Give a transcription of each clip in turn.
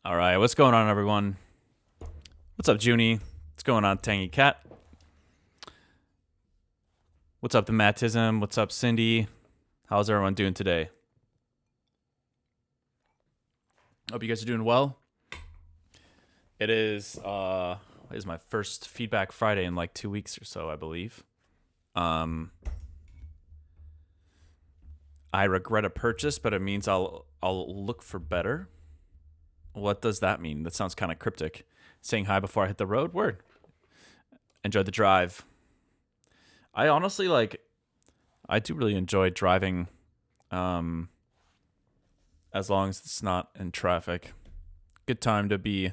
All right, what's going on, everyone? What's up, Junie? What's going on, Tangy Cat? What's up, the Mattism? What's up, Cindy? How's everyone doing today? Hope you guys are doing well. It is my first Feedback Friday in like 2 weeks or so, I believe. I regret a purchase, but it means I'll look for better. What does that mean? That sounds kind of cryptic. Saying hi before I hit the road? Word. Enjoy the drive. I honestly I do really enjoy driving as long as it's not in traffic. Good time to be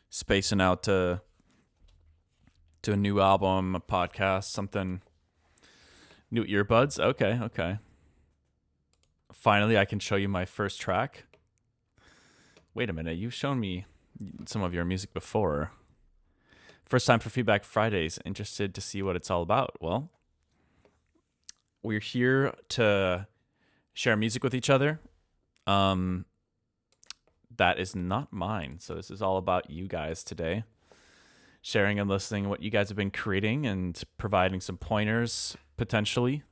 spacing out to a new album, a podcast, something. New earbuds? Okay. Finally, I can show you my first track. Wait a minute, you've shown me some of your music before. First time for Feedback Fridays. Interested to see what it's all about. Well, we're here to share music with each other. That is not mine. So this is all about you guys today. Sharing and listening what you guys have been creating and providing some pointers, potentially.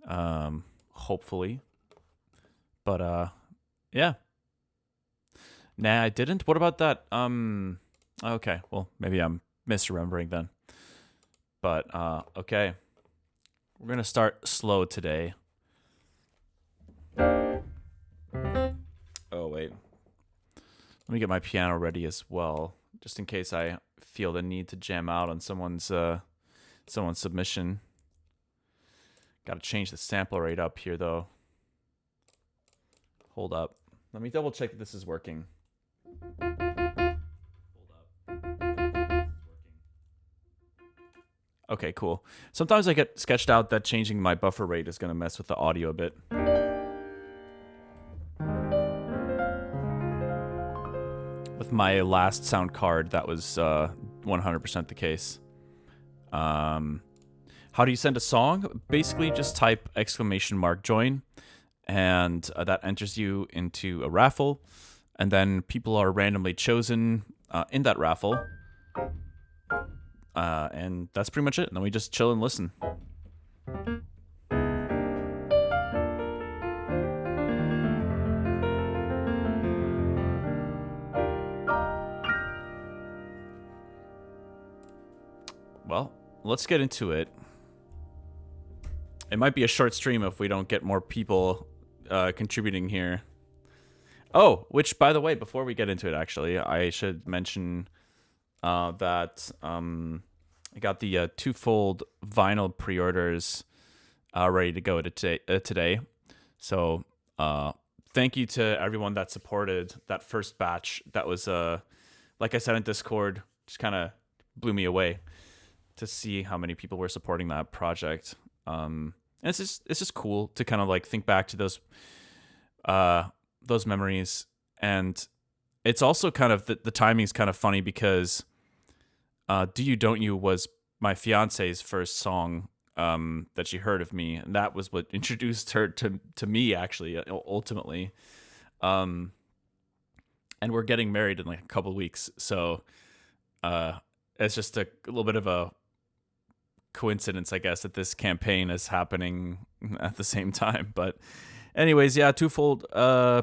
Hopefully. But, yeah. Nah, I didn't. What about that? Okay. Well, maybe I'm misremembering then. But, okay. We're going to start slow today. Oh, wait. Let me get my piano ready as well, just in case I feel the need to jam out on someone's submission. Got to change the sample rate up here, though. Hold up. Let me double check that this is working. Okay, cool. Sometimes I get sketched out that changing my buffer rate is going to mess with the audio a bit. With my last sound card, that was 100% the case. How do you send a song? Basically, just type !join, and that enters you into a raffle, and then people are randomly chosen in that raffle. And that's pretty much it. And then we just chill and listen. Well, let's get into it. It might be a short stream if we don't get more people contributing here. Oh, which, by the way, before we get into it, actually, I should mention that I got the twofold vinyl pre-orders ready to go today. So thank you to everyone that supported that first batch. That was, like I said in Discord, just kind of blew me away to see how many people were supporting that project. And it's just cool to kind of like think back to those memories. And it's also kind of the timing's kind of funny because Do You Don't You was my fiance's first song that she heard of me, and that was what introduced her to me, actually, ultimately. And we're getting married in like a couple of weeks, so it's just a little bit of a coincidence, I guess, that this campaign is happening at the same time. But anyways, yeah, twofold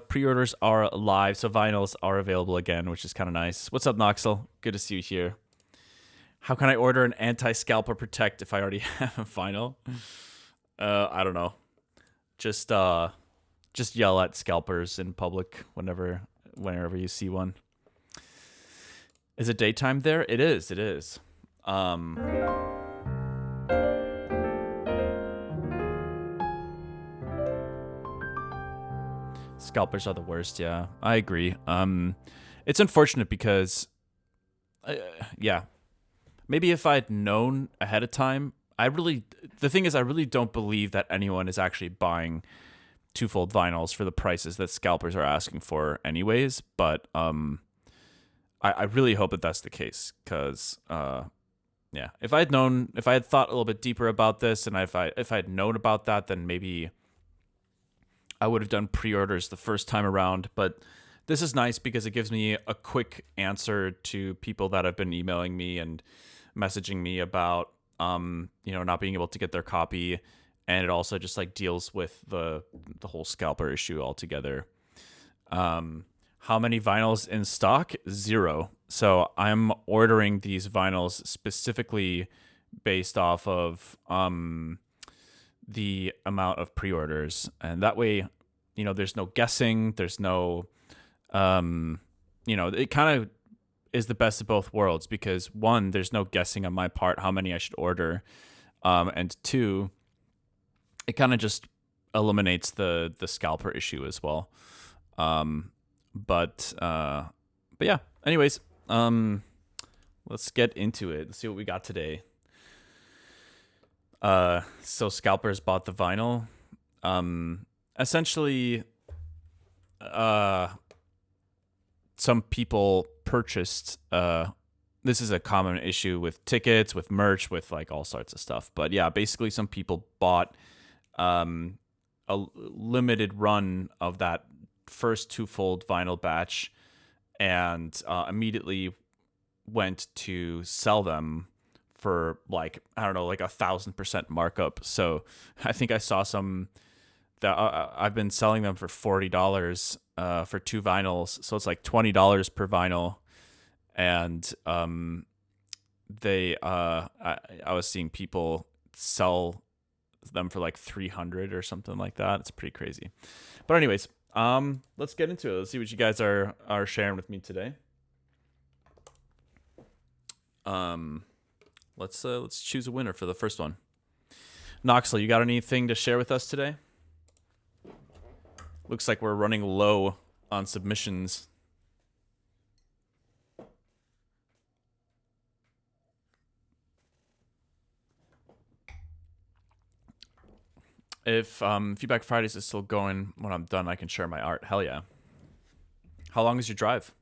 pre-orders are live, so vinyls are available again, which is kind of nice. What's up, Noxel? Good to see you here. How can I order an anti-scalper protect if I already have a vinyl? I don't know. Just yell at scalpers in public whenever you see one. Is it daytime there? It is. Scalpers are the worst, yeah. I agree. It's unfortunate because, yeah. Maybe if I'd known ahead of time, the thing is, I really don't believe that anyone is actually buying twofold vinyls for the prices that scalpers are asking for anyways. But I really hope that that's the case because, yeah, if I had thought a little bit deeper about this, and if I had known about that, then maybe I would have done pre-orders the first time around. But this is nice because it gives me a quick answer to people that have been emailing me and messaging me about, not being able to get their copy. And it also just like deals with the whole scalper issue altogether. How many vinyls in stock? 0. So I'm ordering these vinyls specifically based off of the amount of pre-orders, and that way, there's no guessing. There's no, it kind of is the best of both worlds because 1, there's no guessing on my part how many I should order, and 2, it kind of just eliminates the scalper issue as well. But yeah. Anyways, let's get into it. Let's see what we got today. So scalpers bought the vinyl. Essentially, some people purchased. This is a common issue with tickets, with merch, with like all sorts of stuff. But yeah, basically, some people bought a limited run of that first twofold vinyl batch and immediately went to sell them for like 1,000% markup. So I think I saw some that I've been selling them for $40 for 2 vinyls, so it's like $20 per vinyl. And I was seeing people sell them for like $300 or something like that. It's pretty crazy. But anyways, let's get into it. Let's see what you guys are sharing with me today. Let's choose a winner for the first one. Noxel, you got anything to share with us today? Looks like we're running low on submissions. If Feedback Fridays is still going when I'm done, I can share my art. Hell yeah. How long is your drive?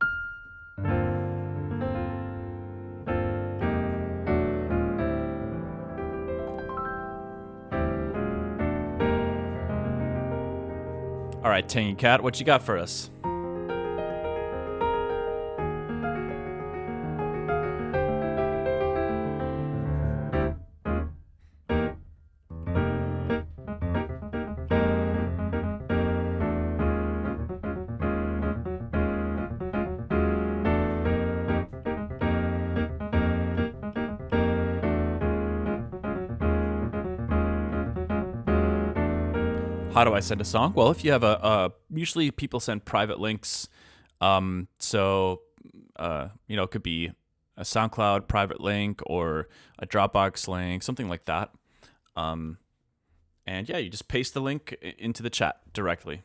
All right, Tangy Cat, what you got for us? How do I send a song? Well, if you have usually people send private links. So it could be a SoundCloud private link or a Dropbox link, something like that. And yeah, you just paste the link into the chat directly.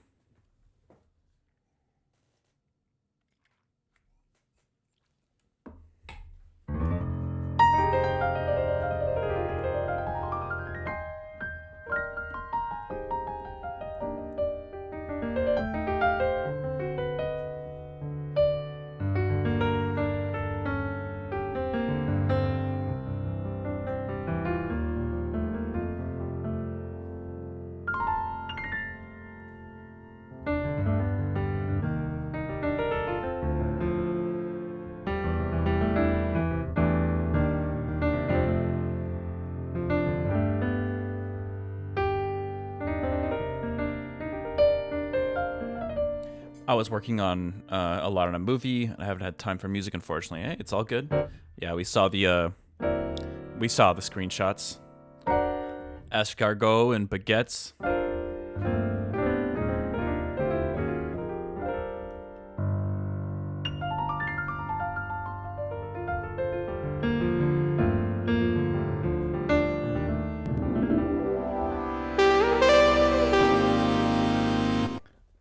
I was working on a lot on a movie. I haven't had time for music, unfortunately. Hey, it's all good. Yeah, we saw the screenshots. Escargot and baguettes.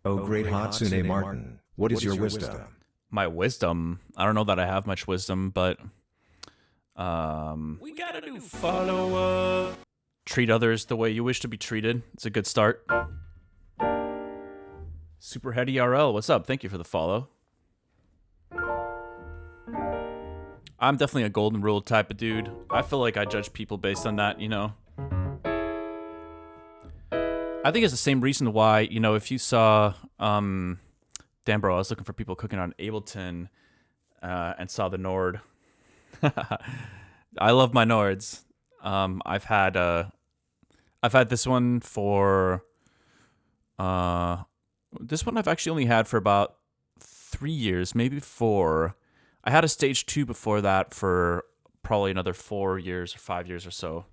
Oh, great Hatsune Martin, what is your wisdom? My wisdom? I don't know that I have much wisdom, but we gotta do follow-up. Treat others the way you wish to be treated. It's a good start. Superheady RL, what's up? Thank you for the follow. I'm definitely a golden rule type of dude. I feel like I judge people based on that, I think it's the same reason why, if you saw Damn, bro, I was looking for people cooking on Ableton and saw the Nord. I love my Nords. I've had this one for this one I've actually only had for about 3 years, maybe 4. I had a stage 2 before that for probably another 4 years or 5 years or so.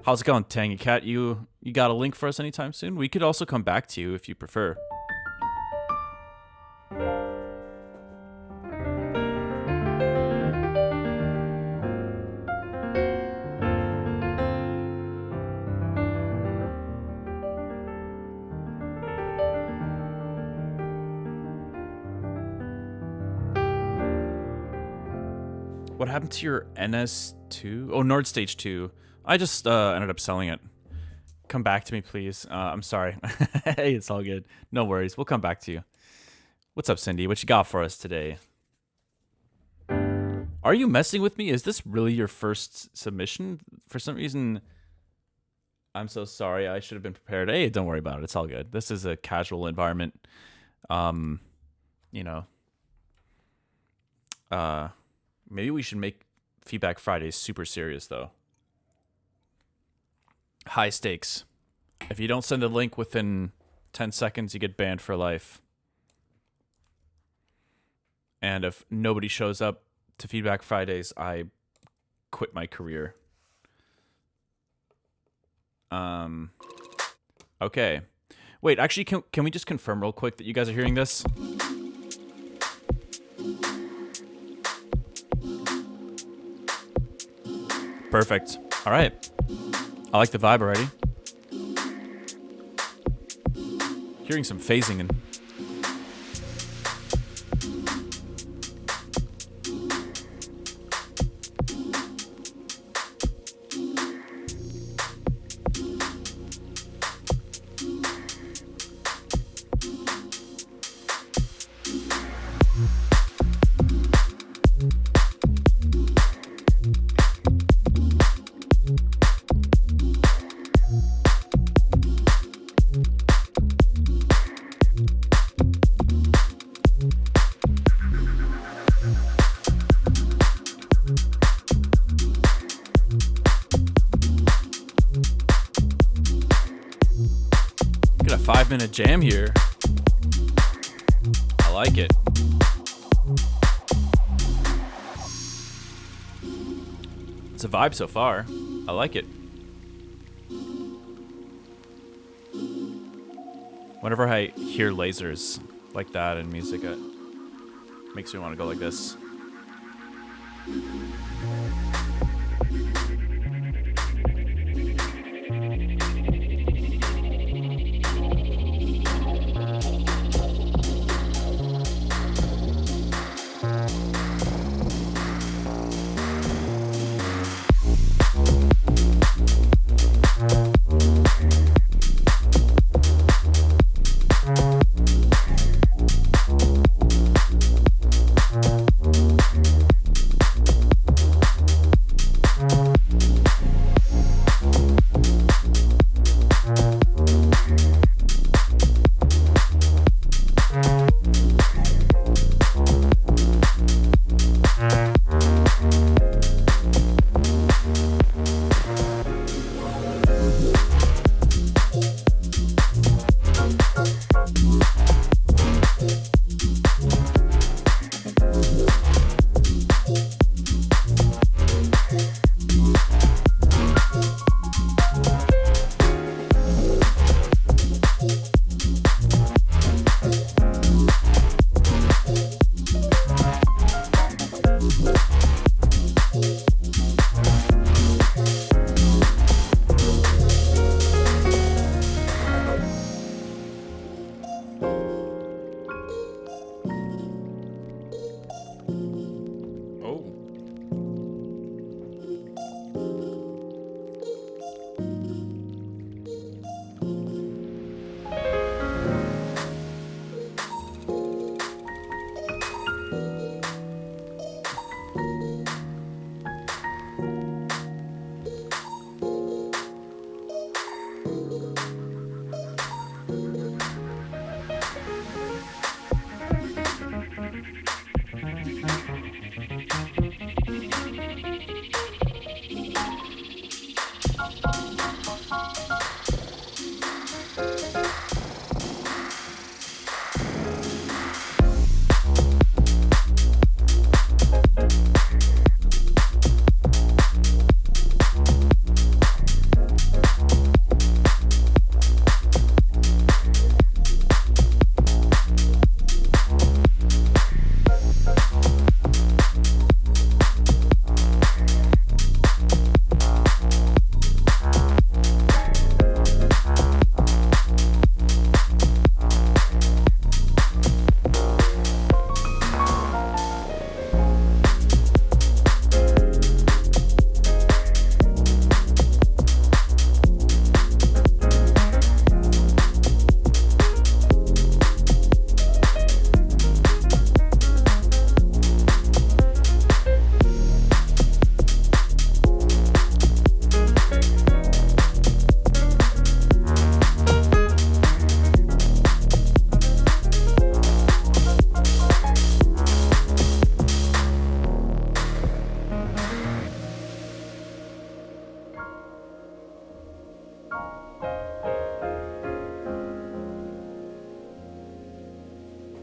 How's it going, Tangy Cat? You got a link for us anytime soon? We could also come back to you if you prefer. What happened to your NS2? Oh, Nord Stage 2. I just ended up selling it. Come back to me, please. I'm sorry. Hey, it's all good. No worries. We'll come back to you. What's up, Cindy? What you got for us today? Are you messing with me? Is this really your first submission? For some reason, I'm so sorry. I should have been prepared. Hey, don't worry about it. It's all good. This is a casual environment. You know. Maybe we should make Feedback Fridays super serious, though. High stakes. If you don't send a link within 10 seconds, you get banned for life. And if nobody shows up to Feedback Fridays, I quit my career. Okay. Wait, actually, can we just confirm real quick that you guys are hearing this? Perfect. All right. I like the vibe already. Hearing some phasing and get a 5-minute jam here. I like it. It's a vibe so far. I like it. Whenever I hear lasers like that in music, it makes me want to go like this.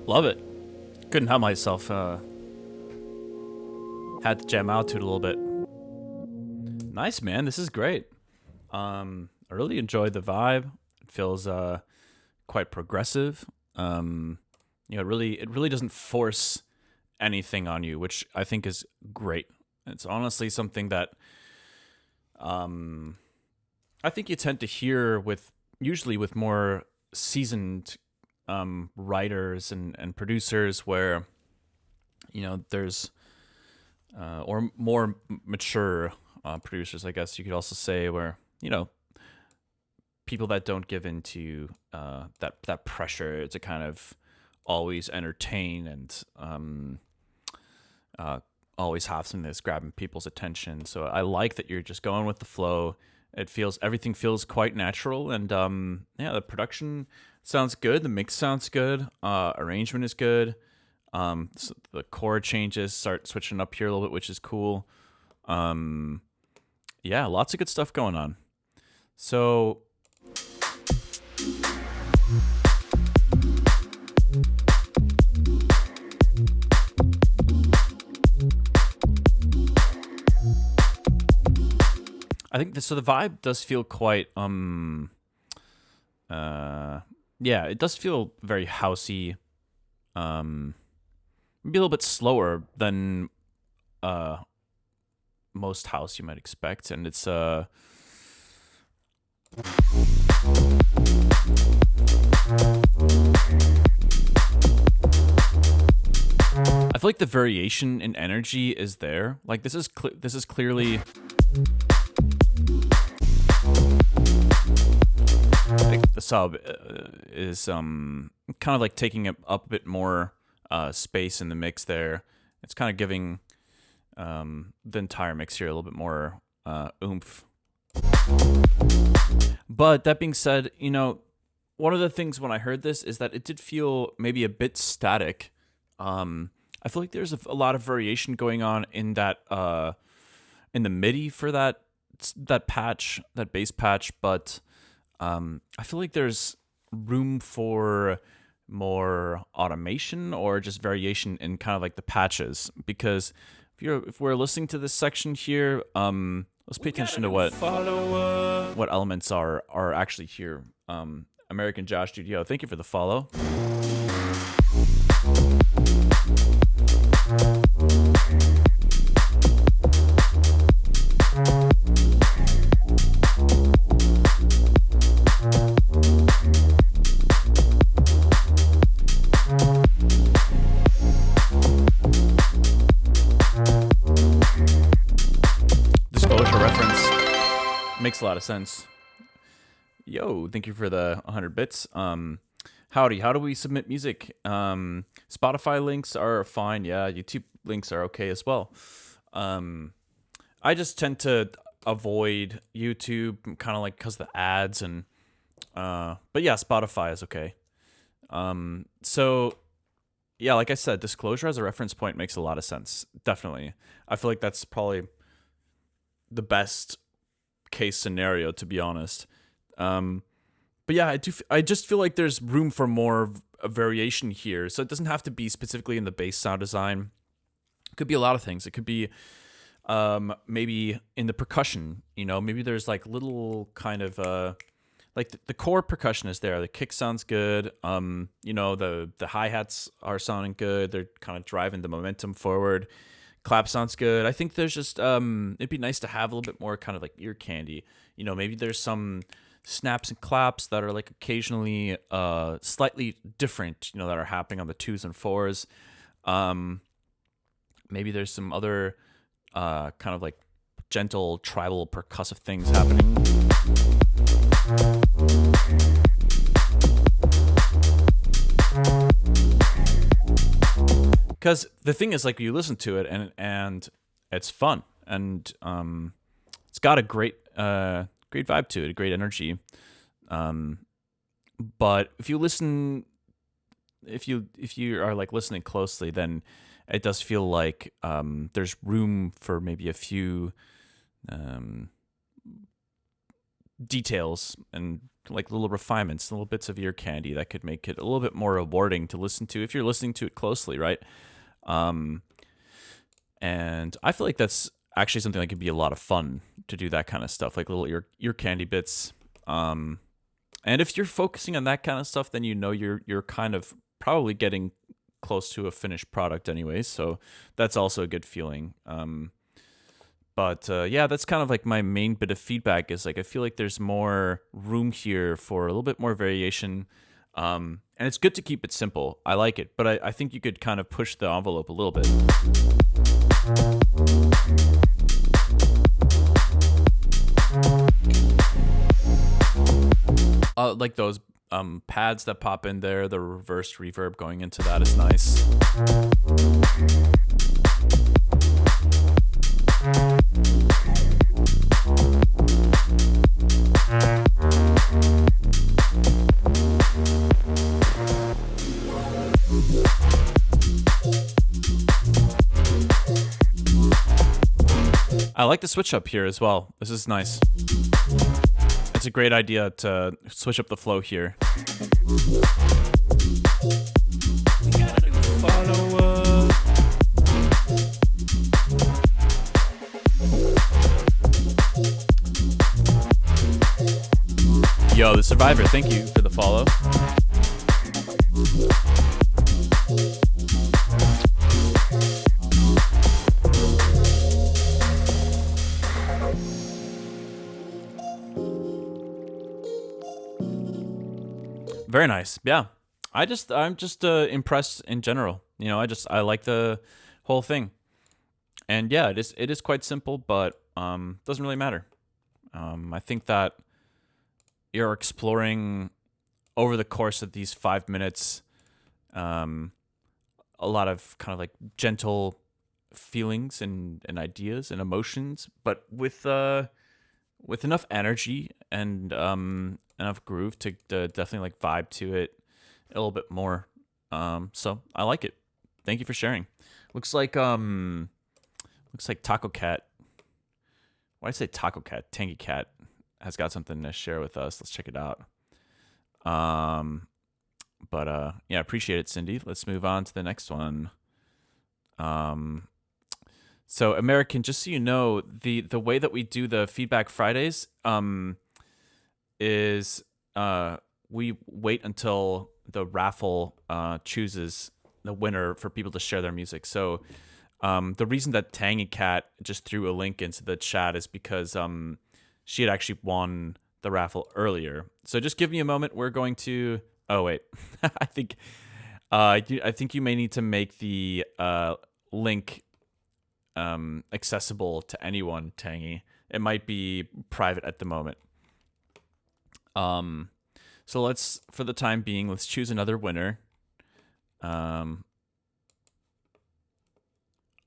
Love it. Couldn't help myself. Had to jam out to it a little bit. Nice, man. This is great. I really enjoyed the vibe. It feels quite progressive. It really doesn't force anything on you, which I think is great. It's honestly something that I think you tend to hear usually with more seasoned writers and producers, where there's or more mature producers, I guess you could also say, where people that don't give into that pressure to kind of always entertain and always have something that's grabbing people's attention. So I like that you're just going with the flow. Everything feels quite natural, and the production sounds good. The mix sounds good. Arrangement is good. So the chord changes start switching up here a little bit, which is cool. Lots of good stuff going on. So I think so the vibe does feel quite it does feel very housey. Maybe a little bit slower than most house you might expect, and it's I feel like the variation in energy is there. Like this is clearly like the sub is kind of like taking up a bit more space in the mix there. It's kind of giving the entire mix here a little bit more oomph. But that being said, one of the things when I heard this is that it did feel maybe a bit static. I feel like there's a lot of variation going on in that in the MIDI for that patch, that bass patch, but I feel like there's room for more automation or just variation in kind of like the patches, because if we're listening to this section here, let's pay attention to what elements are actually here. American Josh Studio, thank you for the follow. Makes a lot of sense. Yo, thank you for the 100 bits. Howdy, how do we submit music? Spotify links are fine. Yeah, YouTube links are okay as well. I just tend to avoid YouTube, kind of like because of the ads and but yeah, Spotify is okay. So yeah, like I said, disclosure as a reference point makes a lot of sense. Definitely. I feel like that's probably the best case scenario, to be honest. But yeah, I just feel like there's room for more variation here. So it doesn't have to be specifically in the bass sound design. It could be a lot of things. It could be maybe in the percussion, maybe there's like little kind of like the core percussion is there. The kick sounds good. The hi-hats are sounding good. They're kind of driving the momentum forward. Clap sounds good. I think there's just it'd be nice to have a little bit more kind of like ear candy. Maybe there's some snaps and claps that are like occasionally slightly different, that are happening on the 2s and 4s. Maybe there's some other kind of like gentle tribal percussive things happening. Because the thing is, like, you listen to it and it's fun, and it's got a great vibe to it, a great energy. But if you are like listening closely, then it does feel like there's room for maybe a few details and like little refinements, little bits of ear candy that could make it a little bit more rewarding to listen to if you're listening to it closely, right? And I feel like that's actually something that could be a lot of fun to do, that kind of stuff, like little ear candy bits. And if you're focusing on that kind of stuff, then you're kind of probably getting close to a finished product anyways. So that's also a good feeling. But yeah, that's kind of like my main bit of feedback is like I feel like there's more room here for a little bit more variation. And it's good to keep it simple. I like it, but I think you could kind of push the envelope a little bit. Like those pads that pop in there, the reverse reverb going into that is nice. I like the switch up here as well. This is nice. It's a great idea to switch up the flow here. We gotta do follow-up. Yo, the Survivor, thank you for the follow. Very nice. Yeah. I'm just impressed in general. You know, I like the whole thing. And yeah, it is quite simple, but doesn't really matter. I think that you're exploring over the course of these 5 minutes a lot of kind of like gentle feelings and ideas and emotions, but with enough energy and enough groove to definitely like vibe to it a little bit more. So I like it. Thank you for sharing. Looks like Taco Cat. Why did I say Taco Cat? Tangy Cat has got something to share with us. Let's check it out. But yeah, appreciate it, Cindy. Let's move on to the next one. So American, just so you know, the way that we do the Feedback Fridays is we wait until the raffle chooses the winner for people to share their music. So the reason that Tangy Cat just threw a link into the chat is because she had actually won the raffle earlier. So just give me a moment. We're going to. Oh wait, I think you may need to make the link accessible to anyone, Tangy. It might be private at the moment. So let's, for the time being, let's choose another winner.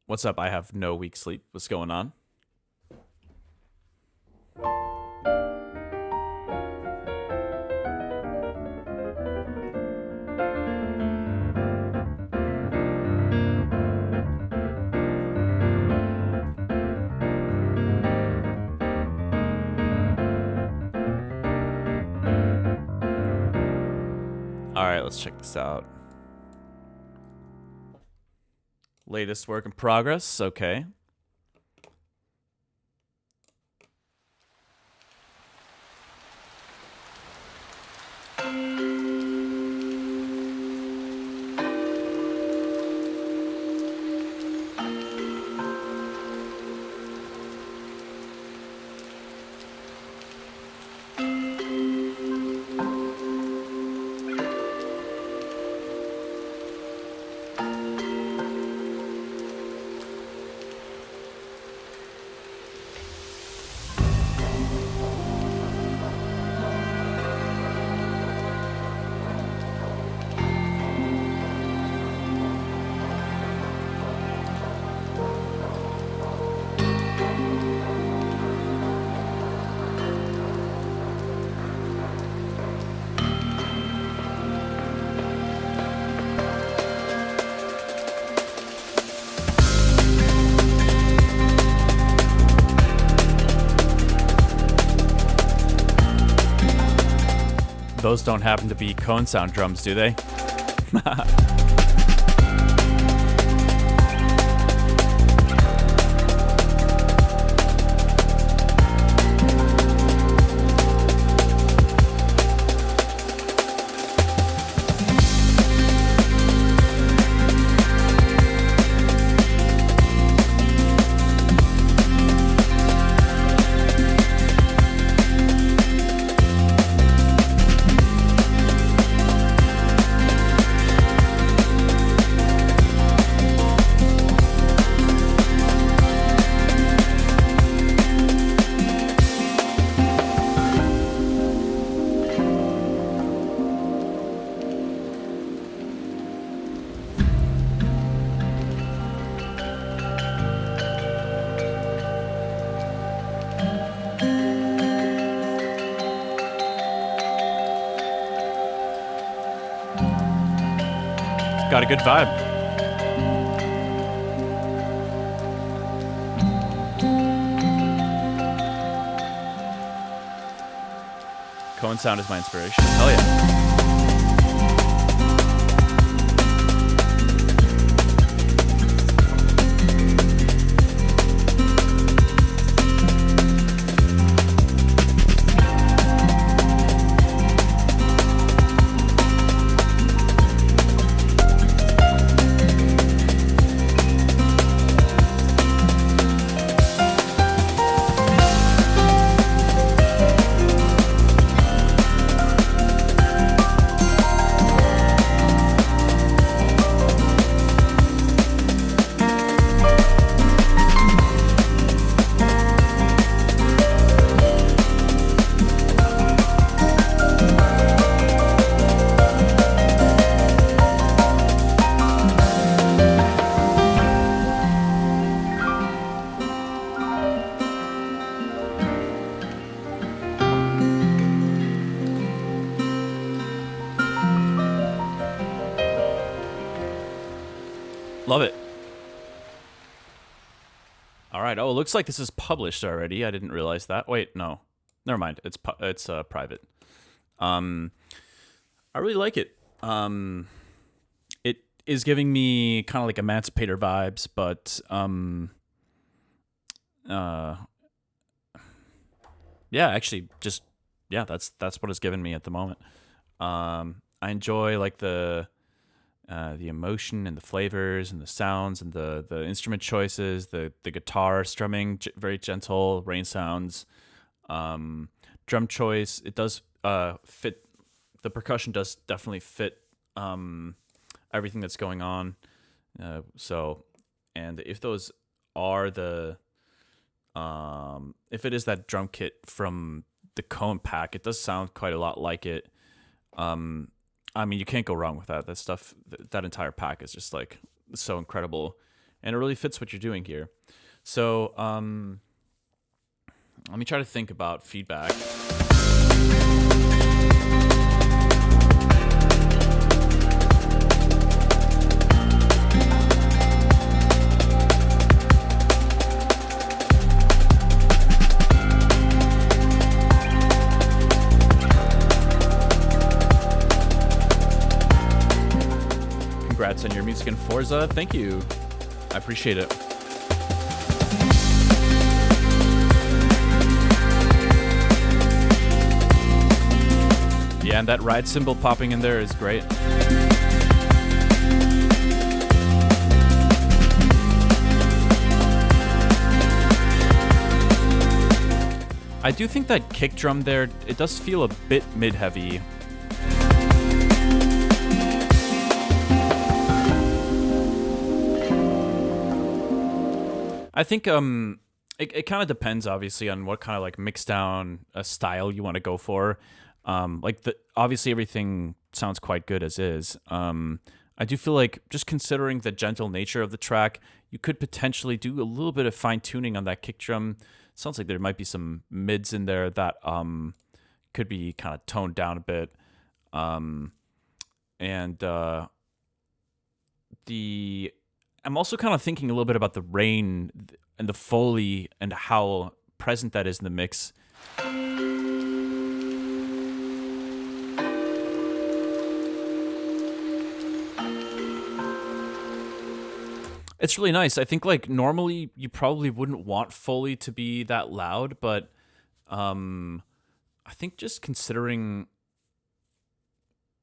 What's up? I have no weak sleep. What's going on? All right, let's check this out. Latest work in progress. Okay. those don't happen to be cone sound drums, do they? Got a good vibe. Cone sound is my inspiration. Hell yeah. Love it. All right. Oh, it looks like this is published already. I didn't realize that. Wait, no. Never mind. It's private. I really like it. It is giving me kind of like Emancipator vibes, but yeah, actually just that's what it's given me at the moment. I enjoy like the emotion and the flavors and the sounds and the instrument choices, the guitar strumming, very gentle rain sounds, drum choice. It does fit. The percussion does definitely fit everything that's going on. So, and if those are if it is that drum kit from the Cone pack, it does sound quite a lot like it. I mean, you can't go wrong with that. That stuff, that entire pack is just like so incredible, and it really fits what you're doing here. So, let me try to think about feedback. Congrats on your music in Forza. Thank you. I appreciate it. Yeah, and that ride cymbal popping in there is great. I do think that kick drum there, it does feel a bit mid-heavy. I think it kind of depends, obviously, on what kind of like mix down style you want to go for. Obviously everything sounds quite good as is. I do feel like just considering the gentle nature of the track, you could potentially do a little bit of fine tuning on that kick drum. Sounds like there might be some mids in there that could be kind of toned down a bit. I'm also kind of thinking a little bit about the rain and the Foley and how present that is in the mix. It's really nice. I think like normally you probably wouldn't want Foley to be that loud, but I think just considering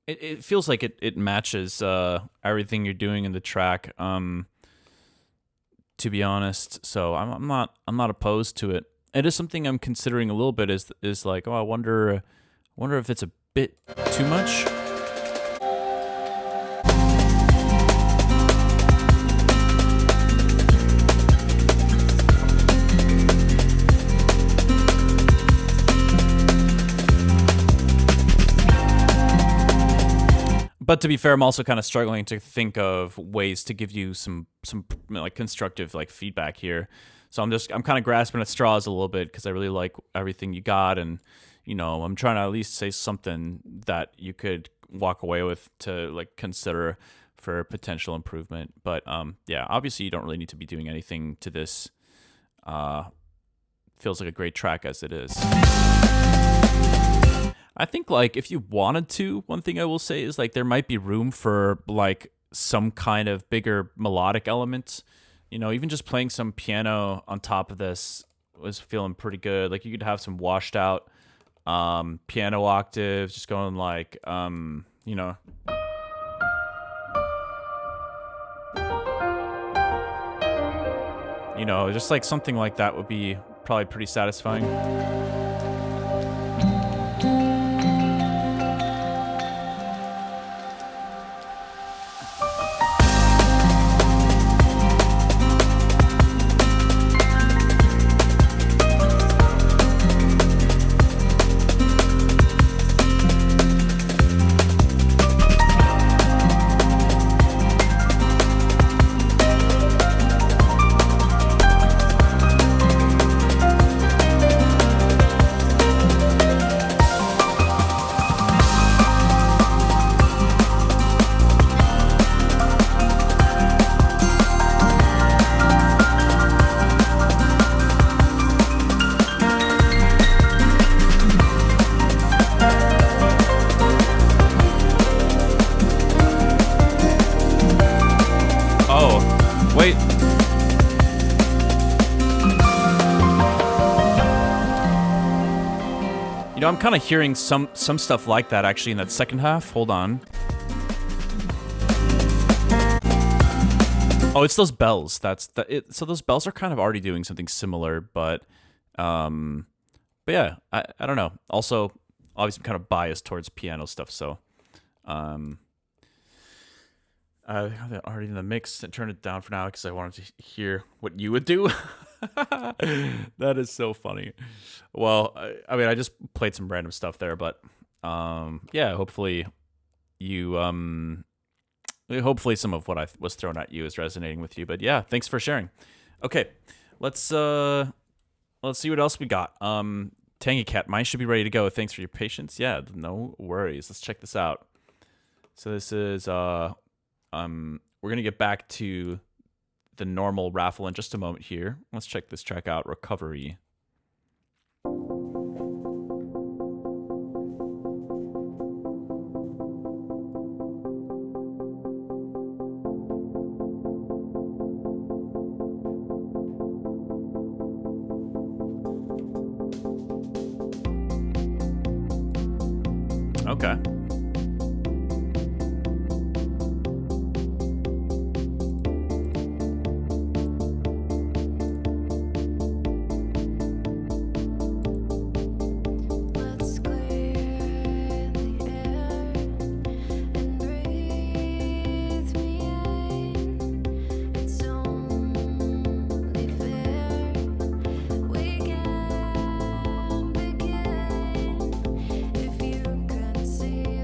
it feels like it matches everything you're doing in the track. To be honest, so I'm not opposed to it. It is something I'm considering a little bit. Is like, oh, I wonder if it's a bit too much. But to be fair, I'm also kind of struggling to think of ways to give you some like constructive like feedback here. So I'm kind of grasping at straws a little bit because I really like everything you got, and I'm trying to at least say something that you could walk away with to like consider for potential improvement. But yeah, obviously you don't really need to be doing anything to this. Feels like a great track as it is. I think like if you wanted to, one thing I will say is like there might be room for like some kind of bigger melodic element. Even just playing some piano on top of this was feeling pretty good. Like you could have some washed out piano octaves, just going like just like something like that would be probably pretty satisfying. Wait. I'm kind of hearing some stuff like that actually in that second half. Hold on. Oh, it's those bells. So those bells are kind of already doing something similar, but yeah, I don't know. Also, obviously, I'm kind of biased towards piano stuff, so I have it already in the mix and turned it down for now because I wanted to hear what you would do. That is so funny. Well, I mean, I just played some random stuff there, but yeah, hopefully hopefully some of what I was thrown at you is resonating with you. But yeah, thanks for sharing. Okay, let's see what else we got. Tangy Cat, mine should be ready to go. Thanks for your patience. Yeah, no worries. Let's check this out. So this is we're gonna get back to the normal raffle in just a moment here. Let's check this track out, Recovery. Okay. See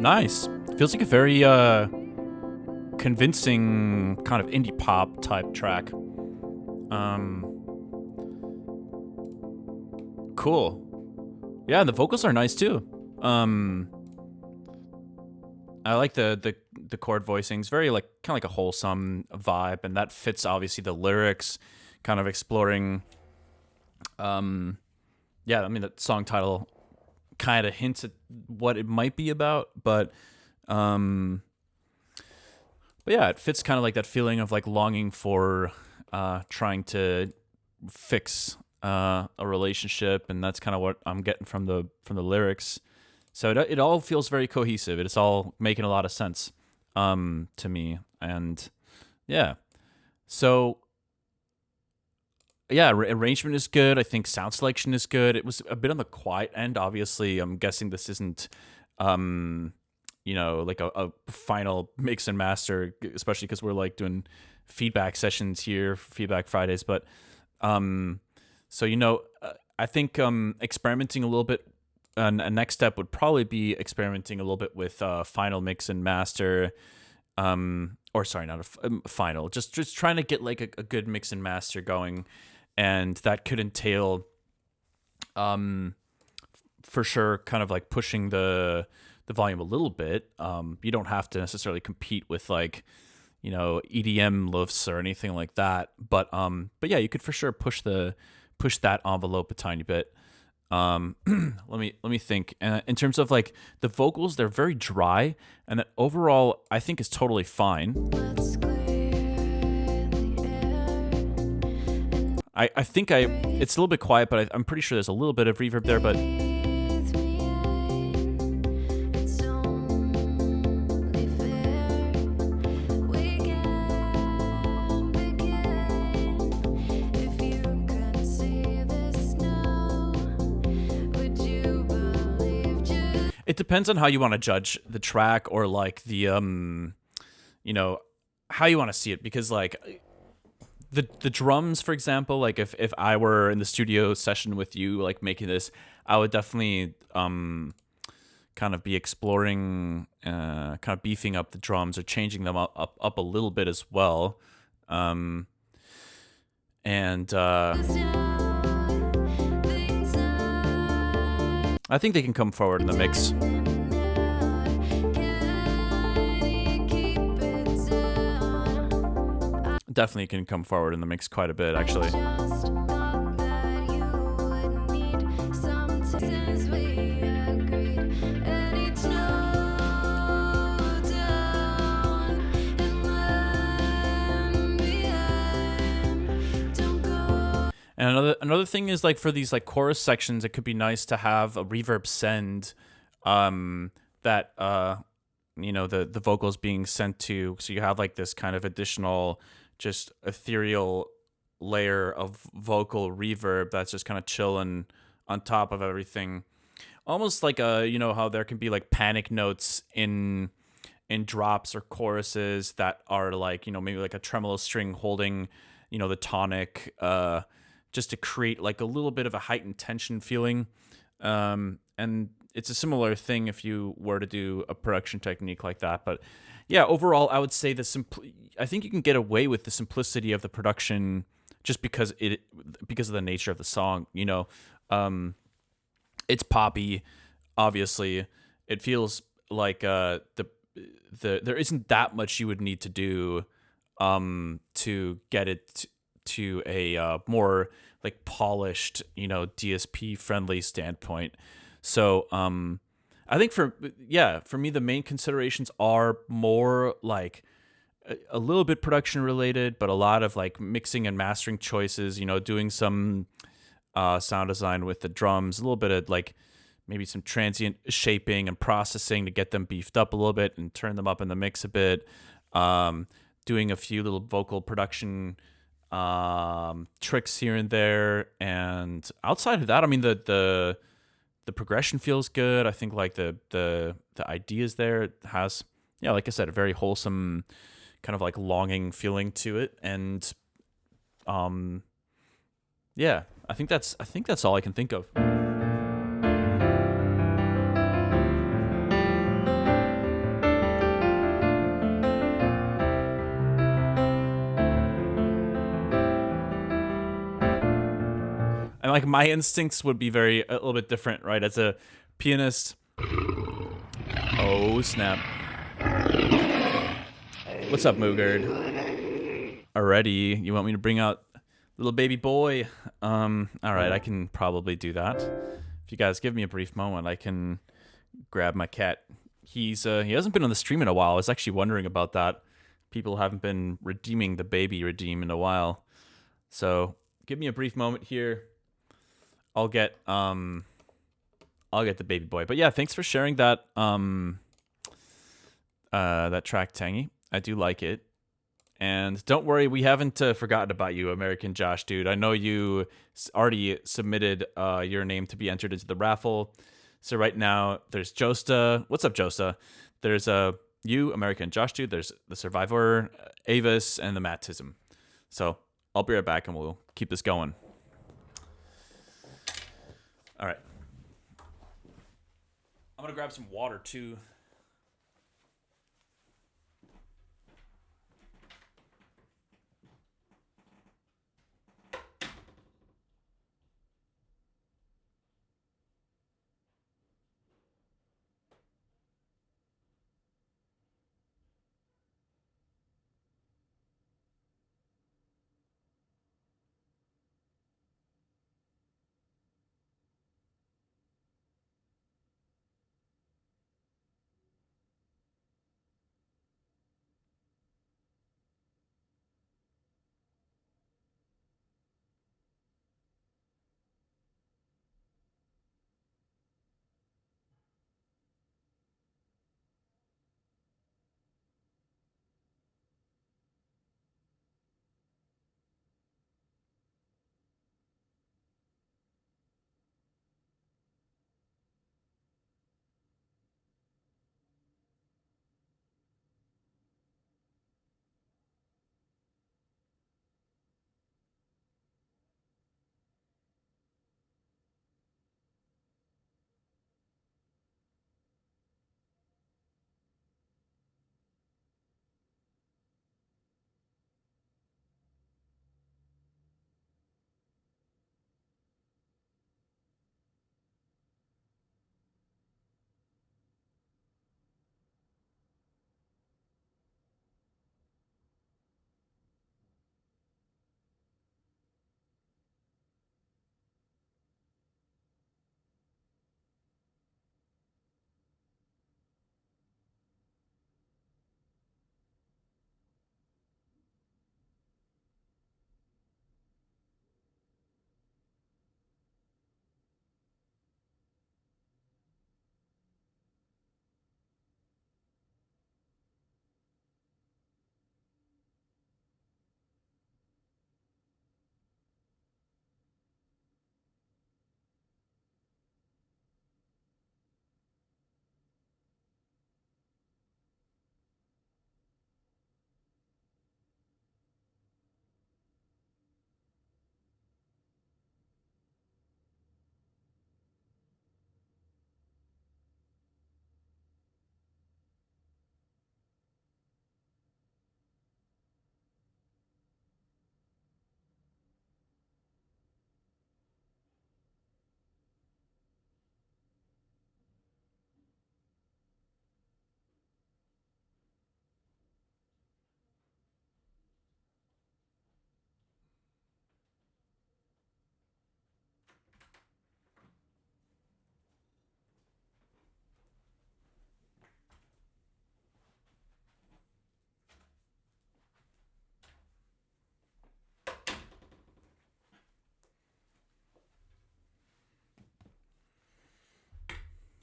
Nice. Feels like a very convincing kind of indie pop type track. Cool. Yeah, and the vocals are nice too. I like the chord voicings. Very like kind of like a wholesome vibe, and that fits obviously the lyrics, kind of exploring. Yeah, I mean the song title kind of hints at what it might be about, but yeah, it fits kind of like that feeling of like longing for trying to fix a relationship, and that's kind of what I'm getting from the lyrics. So it all feels very cohesive. It's all making a lot of sense to me, and yeah. So yeah, arrangement is good. I think sound selection is good. It was a bit on the quiet end. Obviously, I'm guessing this isn't, like a final mix and master, especially because we're like doing feedback sessions here, Feedback Fridays. But so I think experimenting a little bit. A next step would probably be experimenting a little bit with final mix and master. Or sorry, not a final. Just trying to get like a good mix and master going. And that could entail, for sure, kind of like pushing the volume a little bit. You don't have to necessarily compete with like, EDM lifts or anything like that. But yeah, you could for sure push that envelope a tiny bit. Let me think. In terms of like the vocals, they're very dry, and that overall I think is totally fine. I think it's a little bit quiet, but I'm pretty sure there's a little bit of reverb there, but it depends on how you want to judge the track, or like the how you want to see it, because like the drums, for example, like if I were in the studio session with you, like making this, I would definitely kind of be exploring, kind of beefing up the drums or changing them up a little bit as well. And I think they can come forward in the mix. Definitely can come forward in the mix quite a bit, actually. And another thing is like for these like chorus sections, it could be nice to have a reverb send that the vocals being sent to, so you have like this kind of additional just ethereal layer of vocal reverb that's just kind of chilling on top of everything, almost like how there can be like panic notes in drops or choruses that are like maybe like a tremolo string holding the tonic, just to create like a little bit of a heightened tension feeling. And it's a similar thing if you were to do a production technique like that. But yeah, overall, I would say I think you can get away with the simplicity of the production just because of the nature of the song. It's poppy, obviously. It feels like there isn't that much you would need to do to get it to a more like polished, DSP friendly standpoint. So I think for me, the main considerations are more like a little bit production related, but a lot of like mixing and mastering choices, doing some sound design with the drums, a little bit of like maybe some transient shaping and processing to get them beefed up a little bit and turn them up in the mix a bit. Doing a few little vocal production tricks here and there, and outside of that, I mean the progression feels good. I think like the ideas there, it has, like I said, a very wholesome kind of like longing feeling to it, and I think that's all I can think of. like my instincts would be a little bit different, right? As a pianist. Oh snap! What's up, Moogard? Already, you want me to bring out little baby boy? All right, I can probably do that. If you guys give me a brief moment, I can grab my cat. He hasn't been on the stream in a while. I was actually wondering about that. People haven't been redeeming the baby redeem in a while. So give me a brief moment here. I'll get the baby boy. But yeah, thanks for sharing that that track, Tangy. I do like it. And don't worry, we haven't forgotten about you, American Josh, dude. I know you already submitted your name to be entered into the raffle. So right now, there's Josta. What's up, Josta? There's you, American Josh, dude. There's the Survivor, Avis, and the Mattism. So I'll be right back, and we'll keep this going. All right. I'm going to grab some water, too.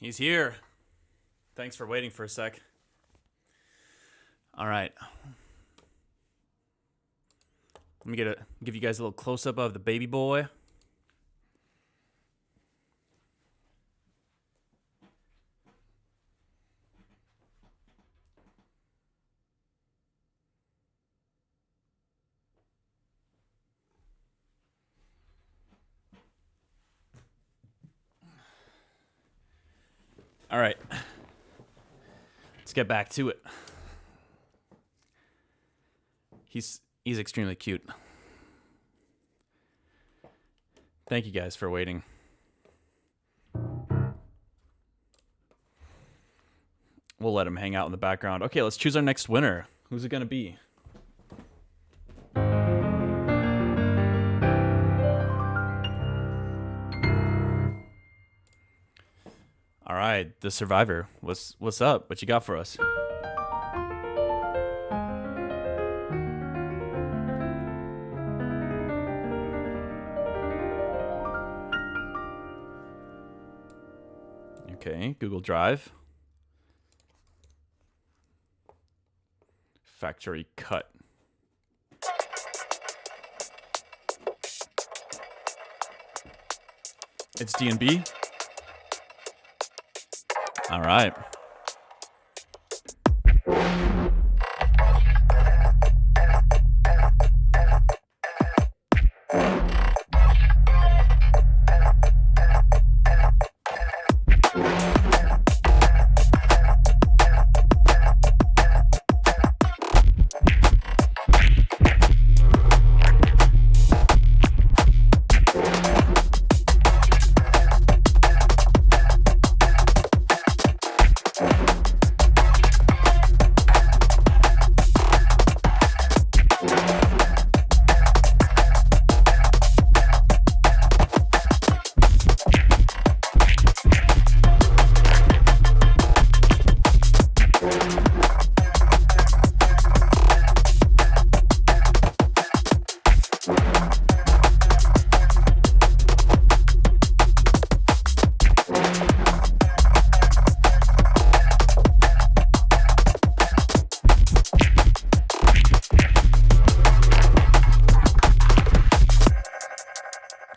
He's here. Thanks for waiting for a sec. All right. Let me give you guys a little close-up of the baby boy. All right. Let's get back to it. He's extremely cute. Thank you guys for waiting. We'll let him hang out in the background. Okay, let's choose our next winner. Who's it going to be? All right, the survivor. What's up? What you got for us? Okay, Google Drive. Factory cut. It's D&B. All right.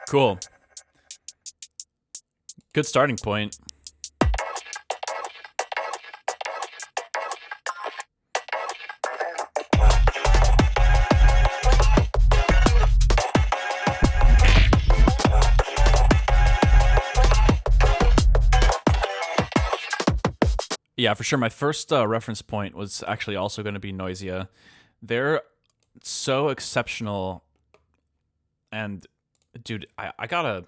Cool. Good starting point. Yeah, for sure. My first reference point was actually also going to be Noisia. They're so exceptional. And, dude, I gotta...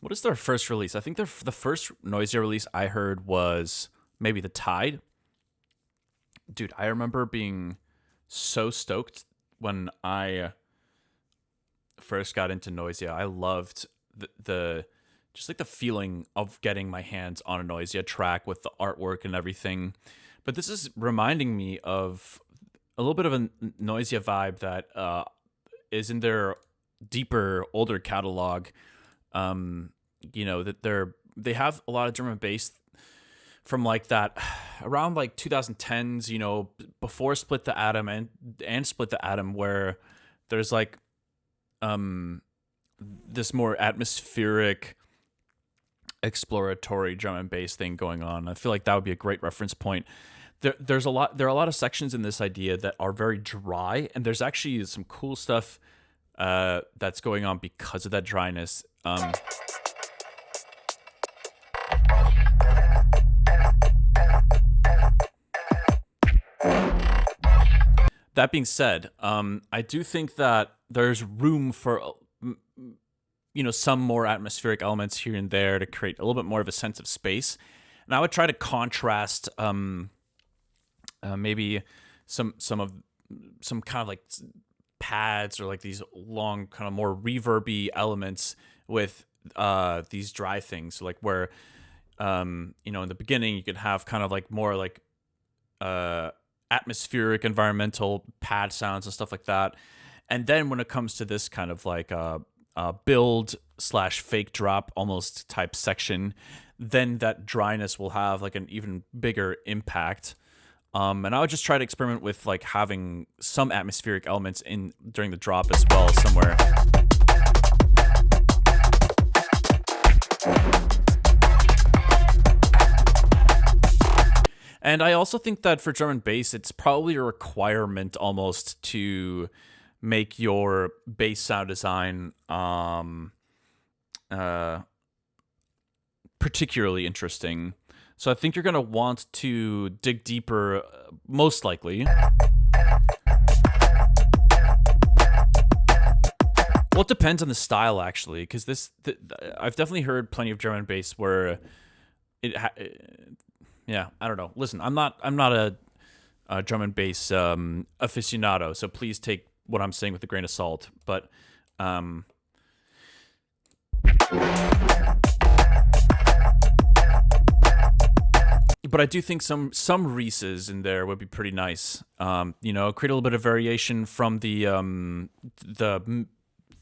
What is their first release? I think the first Noisia release I heard was maybe The Tide. Dude, I remember being so stoked when I first got into Noisia. I loved the just like the feeling of getting my hands on a Noisia track with the artwork and everything. But this is reminding me of a little bit of a Noisia vibe that is in their deeper, older catalog. You know, that they have a lot of drum and bass from like that around like 2010s, you know, before Split the Atom and Split the Atom, where there's like this more atmospheric exploratory drum and bass thing going on. I feel like that would be a great reference point. There are a lot of sections in this idea that are very dry, and there's actually some cool stuff that's going on because of that dryness. That being said, I do think that there's room for you know, some more atmospheric elements here and there to create a little bit more of a sense of space. And I would try to contrast maybe some kind of like pads or like these long kind of more reverby elements with these dry things. So like where you know, in the beginning you could have kind of like more like atmospheric environmental pad sounds and stuff like that. And then when it comes to this kind of like build / fake drop almost type section, then that dryness will have like an even bigger impact. And I would just try to experiment with like having some atmospheric elements in during the drop as well somewhere. And I also think that for drum and bass, it's probably a requirement almost to make your bass sound design particularly interesting. So I think you're going to want to dig deeper, most likely. Well, Well, it depends on the style, actually, because I've definitely heard plenty of drum and bass where yeah, I don't know. Listen, I'm not a drum and bass aficionado, so please take what I'm saying with a grain of salt. But I do think some Reese's in there would be pretty nice. Create a little bit of variation from the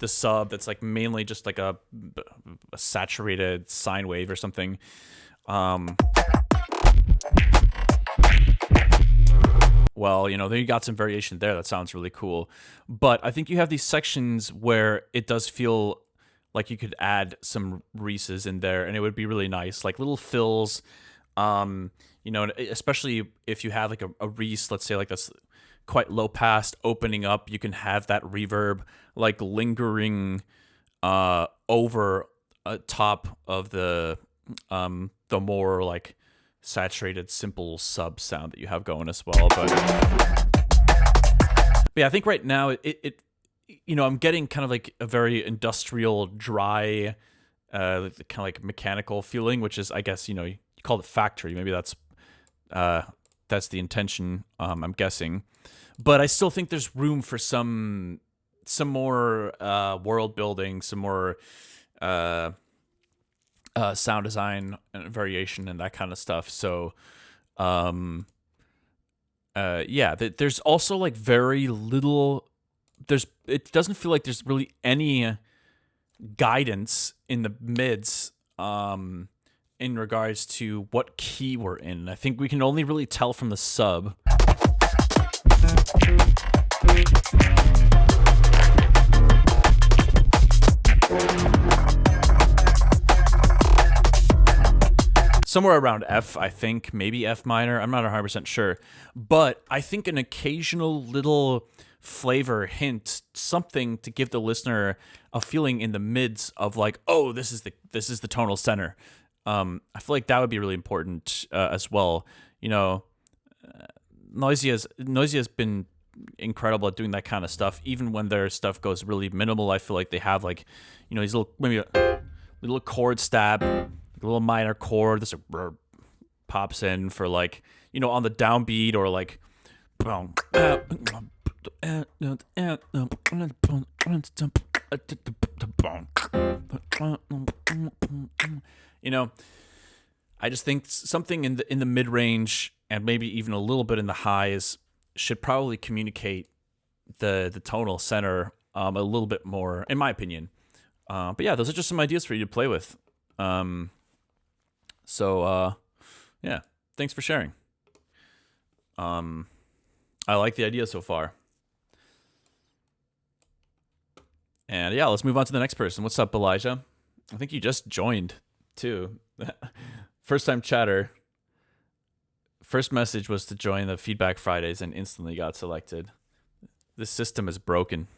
sub that's like mainly just like a saturated sine wave or something. Well, then you got some variation there. That sounds really cool. But I think you have these sections where it does feel like you could add some Reese's in there, and it would be really nice, like little fills. Especially if you have like a Reese, let's say like that's quite low pass, opening up, you can have that reverb like lingering over top of the more like saturated simple sub sound that you have going as well. But yeah, I think right now it I'm getting kind of like a very industrial, dry, kind of like mechanical feeling, which is, I guess, you call it factory. Maybe that's the intention. I'm guessing, but I still think there's room for some more world building, some more sound design and variation and that kind of stuff. So, there's also like very little. It doesn't feel like there's really any guidance in the mids. In regards to what key we're in. I think we can only really tell from the sub. Somewhere around F, I think, maybe F minor. I'm not 100% sure. But I think an occasional little flavor hint, something to give the listener a feeling in the mids of like, oh, this is the tonal center. I feel like that would be really important as well. Noisy has been incredible at doing that kind of stuff. Even when their stuff goes really minimal, I feel like they have like, these little, maybe a little chord stab, like a little minor chord. This pops in for like, on the downbeat, or like, I just think something in the mid range and maybe even a little bit in the highs should probably communicate the tonal center a little bit more, in my opinion. But yeah, those are just some ideas for you to play with. Yeah, thanks for sharing. I like the idea so far. And yeah, let's move on to the next person. What's up, Elijah? I think you just joined too. First time chatter. First message was to join the Feedback Fridays and instantly got selected. This system is broken.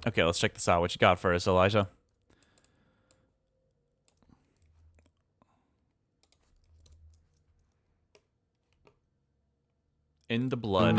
Okay, let's check this out. What you got for us, Elijah? In the blood.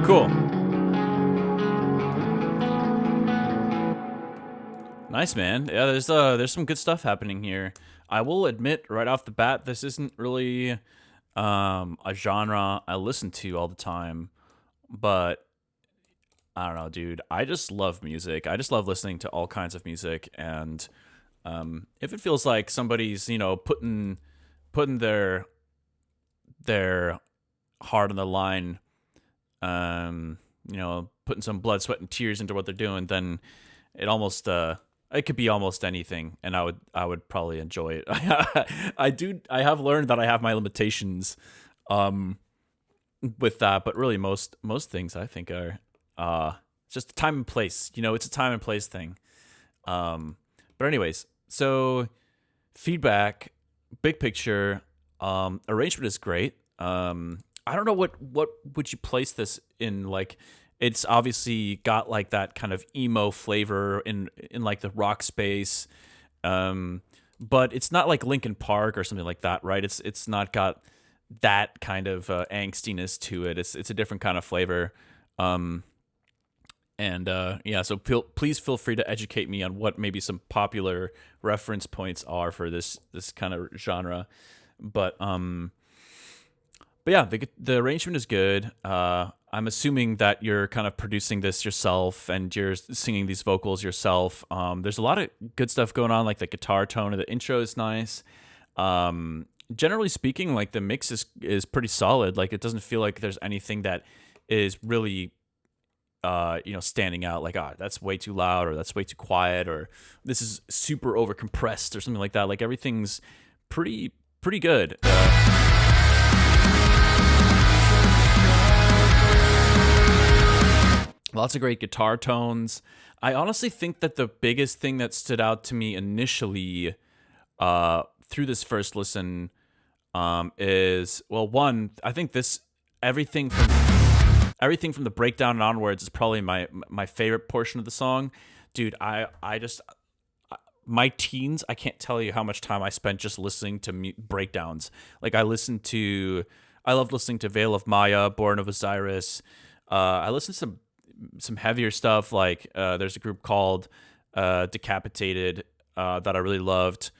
Cool. Nice, man. Yeah, there's some good stuff happening here. I will admit right off the bat, this isn't really a genre I listen to all the time, but I don't know, dude. I just love music. I just love listening to all kinds of music, and if it feels like somebody's, putting their heart on the line, putting some blood, sweat, and tears into what they're doing, then it could be almost anything, and I would probably enjoy it. I have learned that I have my limitations with that, but really most things I think are just time and place. It's a time and place thing. But anyways, so feedback, big picture, arrangement is great. I don't know what would you place this in, like. It's obviously got like that kind of emo flavor in like the rock space, but it's not like Linkin Park or something like that, right? It's not got that kind of angstiness to it. It's a different kind of flavor, yeah. So please feel free to educate me on what maybe some popular reference points are for this kind of genre, but yeah, the arrangement is good. I'm assuming that you're kind of producing this yourself and you're singing these vocals yourself. There's a lot of good stuff going on, like the guitar tone of the intro is nice. Generally speaking, like the mix is pretty solid. Like it doesn't feel like there's anything that is really standing out, like, that's way too loud, or that's way too quiet, or this is super over compressed or something like that. Like everything's pretty good. Lots of great guitar tones. I honestly think that the biggest thing that stood out to me initially through this first listen is, well, one, I think everything from the breakdown and onwards is probably my favorite portion of the song. Dude, my teens, I can't tell you how much time I spent just listening to breakdowns. Like I loved listening to Veil of Maya, Born of Osiris. I listened to some heavier stuff, like there's a group called Decapitated that I really loved,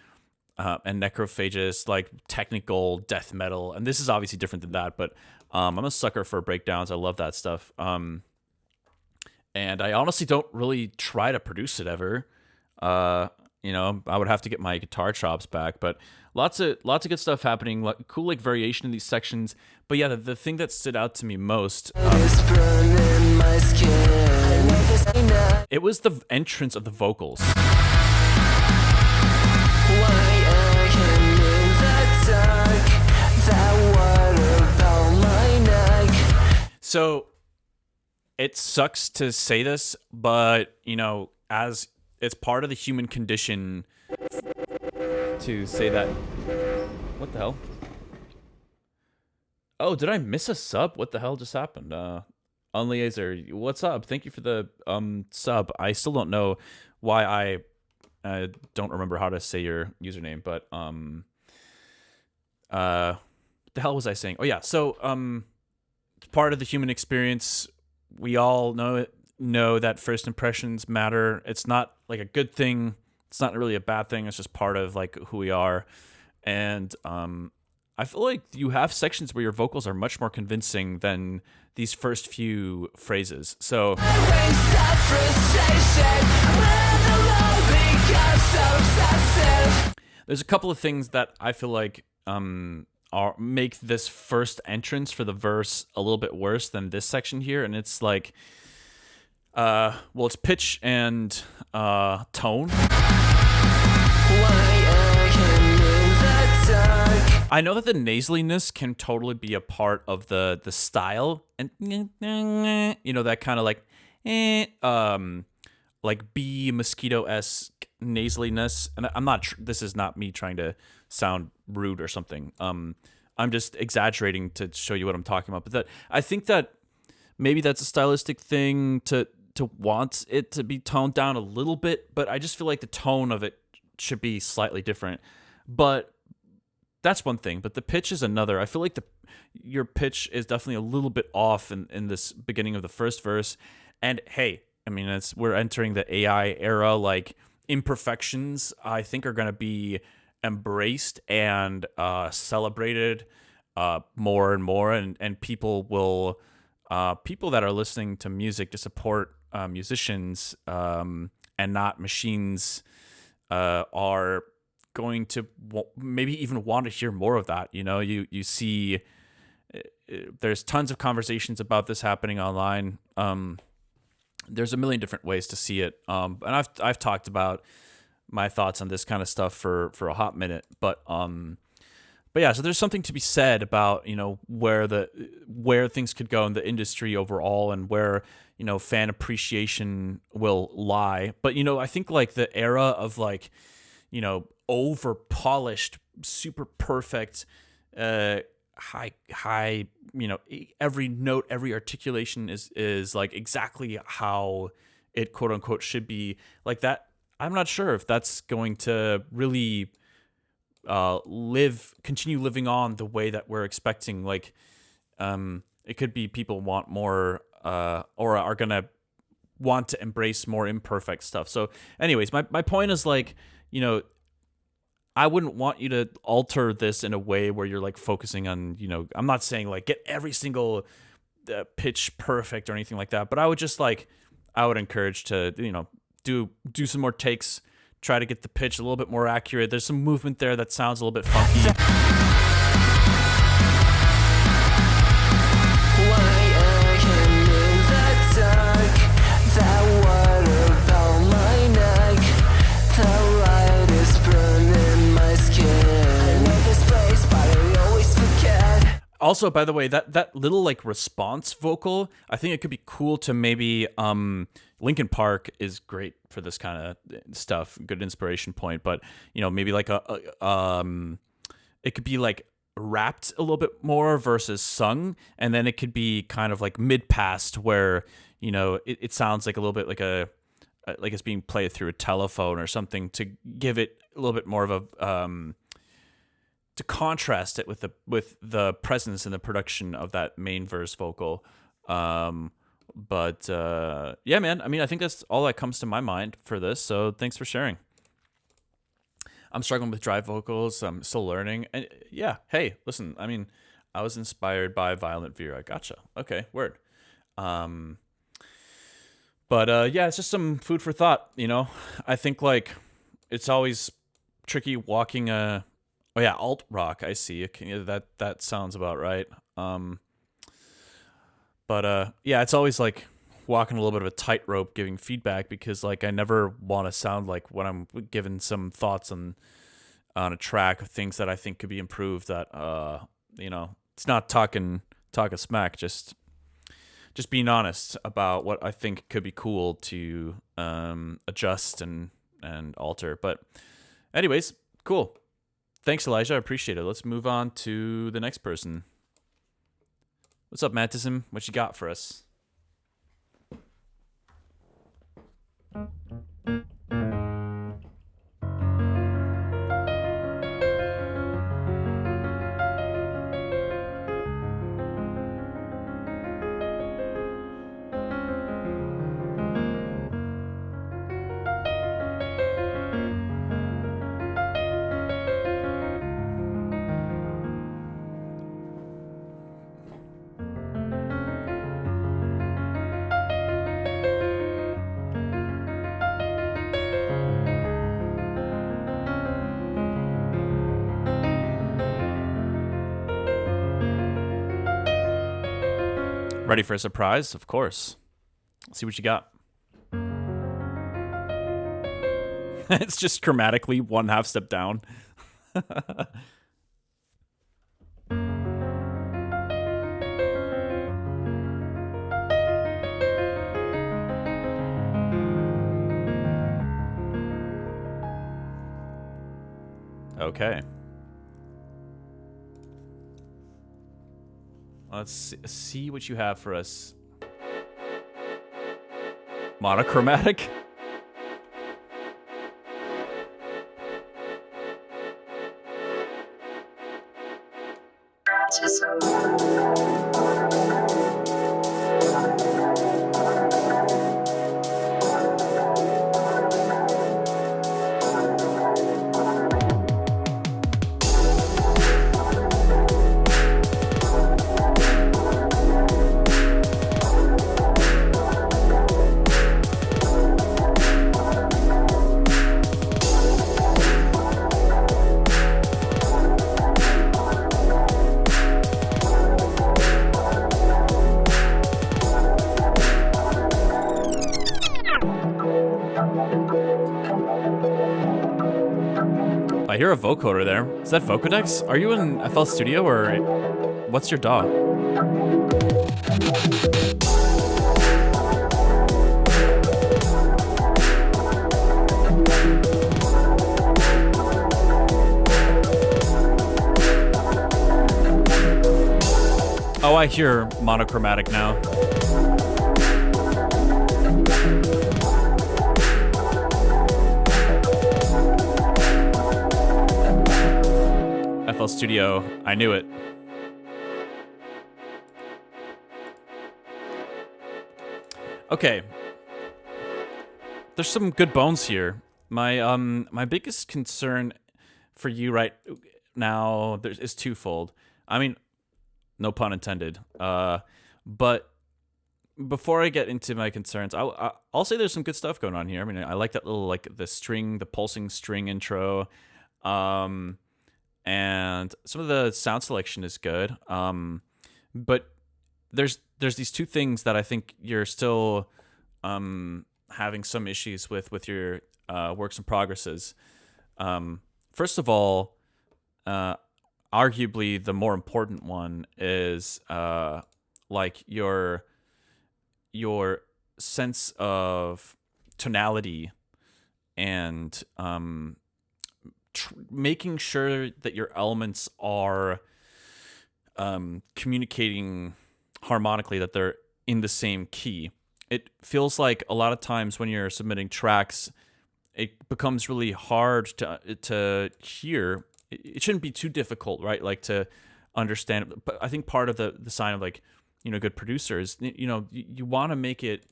and Necrophagus, like technical death metal, and this is obviously different than that, but I'm a sucker for breakdowns. I love that stuff, and I honestly don't really try to produce it ever. I would have to get my guitar chops back, but lots of good stuff happening, like cool like variation in these sections. But yeah, the thing that stood out to me most, it was the entrance of the vocals. So it sucks to say this, but as it's part of the human condition to say that. What the hell? Oh, did I miss a sub? What the hell just happened? Unliazer, what's up? Thank you for the sub. I still don't know why I don't remember how to say your username, but what the hell was I saying? Oh yeah, so part of the human experience. We all know that first impressions matter. It's not like a good thing. It's not really a bad thing. It's just part of like who we are. And I feel like you have sections where your vocals are much more convincing than these first few phrases. So there's a couple of things that I feel like make this first entrance for the verse a little bit worse than this section here, and it's like, well, it's pitch and tone. I know that the nasaliness can totally be a part of the style, and that kind of like bee mosquito-esque nasaliness. And I'm not. This is not me trying to sound rude or something. I'm just exaggerating to show you what I'm talking about. But I think that maybe that's a stylistic thing to want it to be toned down a little bit. But I just feel like the tone of it should be slightly different. But that's one thing, but the pitch is another. I feel like your pitch is definitely a little bit off in this beginning of the first verse. And hey, I mean, we're entering the AI era. Like, imperfections, I think, are going to be embraced and celebrated more and more. And people that are listening to music to support musicians and not machines are going to maybe even want to hear more of that. You see there's tons of conversations about this happening online. There's a million different ways to see it, and I've talked about my thoughts on this kind of stuff for a hot minute, but yeah, so there's something to be said about where things could go in the industry overall, and where fan appreciation will lie. But I think like the era of like over polished, super perfect, high, every note, every articulation is like exactly how it quote unquote should be, like that. I'm not sure if that's going to really continue living on the way that we're expecting. Like, it could be people want more or are gonna want to embrace more imperfect stuff. So anyways, my point is like, I wouldn't want you to alter this in a way where you're like focusing on, I'm not saying like get every single pitch perfect or anything like that, but I would encourage to, do some more takes, try to get the pitch a little bit more accurate. There's some movement there that sounds a little bit funky. Also, by the way, that little like response vocal, I think it could be cool to maybe Linkin Park is great for this kind of stuff, good inspiration point, but maybe like it could be like rapped a little bit more versus sung, and then it could be kind of like mid-past where it sounds like a little bit like it's being played through a telephone or something, to give it a little bit more of a to contrast it with the presence and the production of that main verse vocal. But yeah, man, I mean, I think that's all that comes to my mind for this, so thanks for sharing. I'm struggling with drive vocals. I'm still learning. And yeah, hey, listen, I mean, I was inspired by Violent Vera. Gotcha. Okay, word. But yeah, it's just some food for thought, I think like it's always tricky walking a... Oh yeah, alt rock. I see. That sounds about right. But yeah, it's always like walking a little bit of a tightrope giving feedback, because like I never want to sound like when I'm giving some thoughts on a track of things that I think could be improved. That it's not talking smack. Just being honest about what I think could be cool to adjust and alter. But anyways, cool. Thanks, Elijah. I appreciate it. Let's move on to the next person. What's up, Mantism? What you got for us? Ready for a surprise? Of course. Let's see what you got. It's just chromatically 1/2 step down. Okay. Let's see what you have for us. Monochromatic? I hear a vocoder there. Is that Vocodex? Are you in FL Studio or what's your DAW? Oh, I hear monochromatic now. FL Studio, I knew it. Okay. There's some good bones here. My biggest concern for you right now is twofold. I mean, no pun intended. But before I get into my concerns, I'll say there's some good stuff going on here. I mean, I like that little the pulsing string intro. And some of the sound selection is good. But there's these two things that I think you're still having some issues with your works in progresses. First of all, arguably the more important one is like your sense of tonality and making sure that your elements are communicating harmonically, that they're in the same key. It feels like a lot of times when you're submitting tracks, it becomes really hard to hear. It shouldn't be too difficult, right? Like to understand. But I think part of the sign of like, good producers, you want to make it.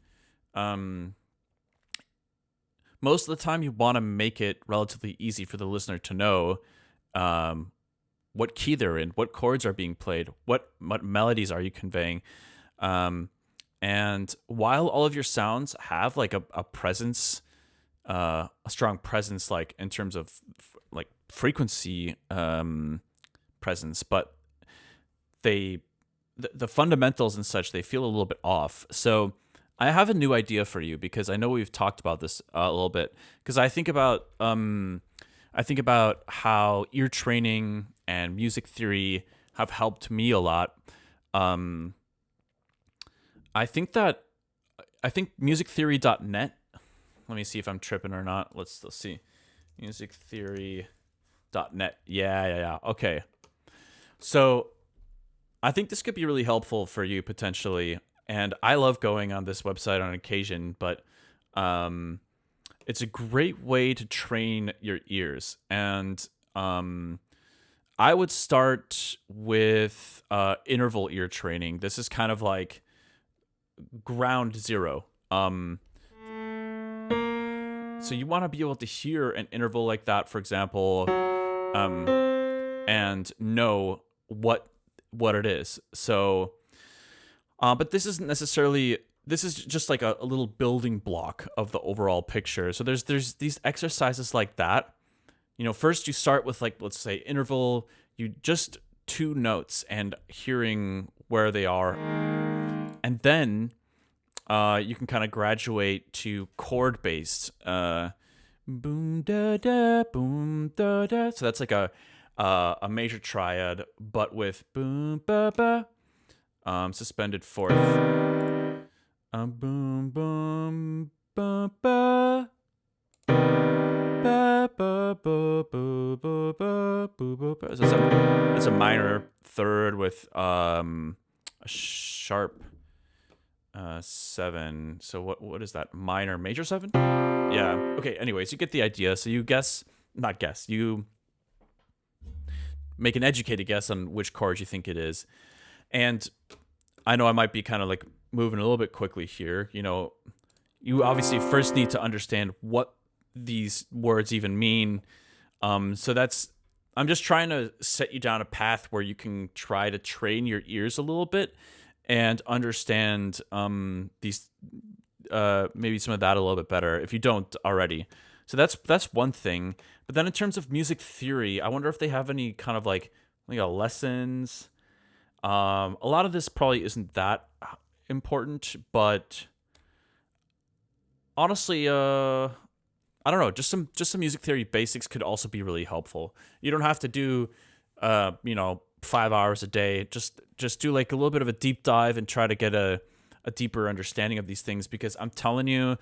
Most of the time, you want to make it relatively easy for the listener to know what key they're in, what chords are being played, what melodies are you conveying. And while all of your sounds have like a presence, a strong presence, like in terms of like frequency presence, but the fundamentals and such, they feel a little bit off. So I have a new idea for you, because I know we've talked about this a little bit, because I think about how ear training and music theory have helped me a lot. I think musictheory.net. Let me see if I'm tripping or not. Let's see. Musictheory.net. Yeah. Okay. So I think this could be really helpful for you potentially. And I love going on this website on occasion, but um, it's a great way to train your ears. And I would start with interval ear training. This is kind of like ground zero. So you want to be able to hear an interval like that, for example, and know what it is. So, but this isn't necessarily. This is just like a little building block of the overall picture. So there's these exercises like that. First you start with, like, let's say interval. You just two notes and hearing where they are, and then you can kind of graduate to chord based. Boom da da boom da da. So that's like a major triad, but with boom ba ba, suspended fourth. Boom boom ba ba. Ba, ba, ba, ba, ba, ba, ba, ba. So it's a minor third with a sharp 7. So what is that? Minor major 7? Yeah. Okay. Anyways, you get the idea. So you you make an educated guess on which chord you think it is. And I know I might be kind of like moving a little bit quickly here. You obviously first need to understand what these words even mean. So I'm just trying to set you down a path where you can try to train your ears a little bit and understand these maybe some of that a little bit better if you don't already. So that's one thing. But then in terms of music theory, I wonder if they have any kind of like lessons. A lot of this probably isn't that important, but honestly, I don't know. Just some music theory basics could also be really helpful. You don't have to do, 5 hours a day. Just do like a little bit of a deep dive and try to get a deeper understanding of these things. Because I'm telling you,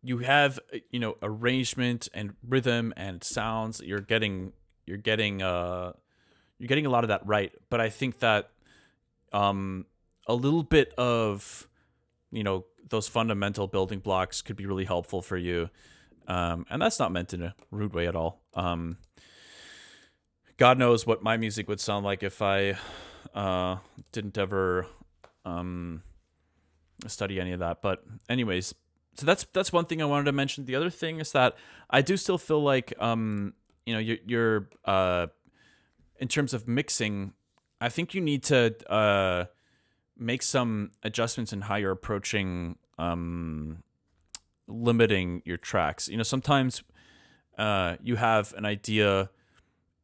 you have arrangement and rhythm and sounds. You're getting a lot of that right. But I think that a little bit of those fundamental building blocks could be really helpful for you. And that's not meant in a rude way at all. God knows what my music would sound like if I didn't ever study any of that. But anyways, so that's one thing I wanted to mention. The other thing is that I do still feel like you're in terms of mixing, I think you need to make some adjustments in how you're approaching limiting your tracks. Sometimes you have an idea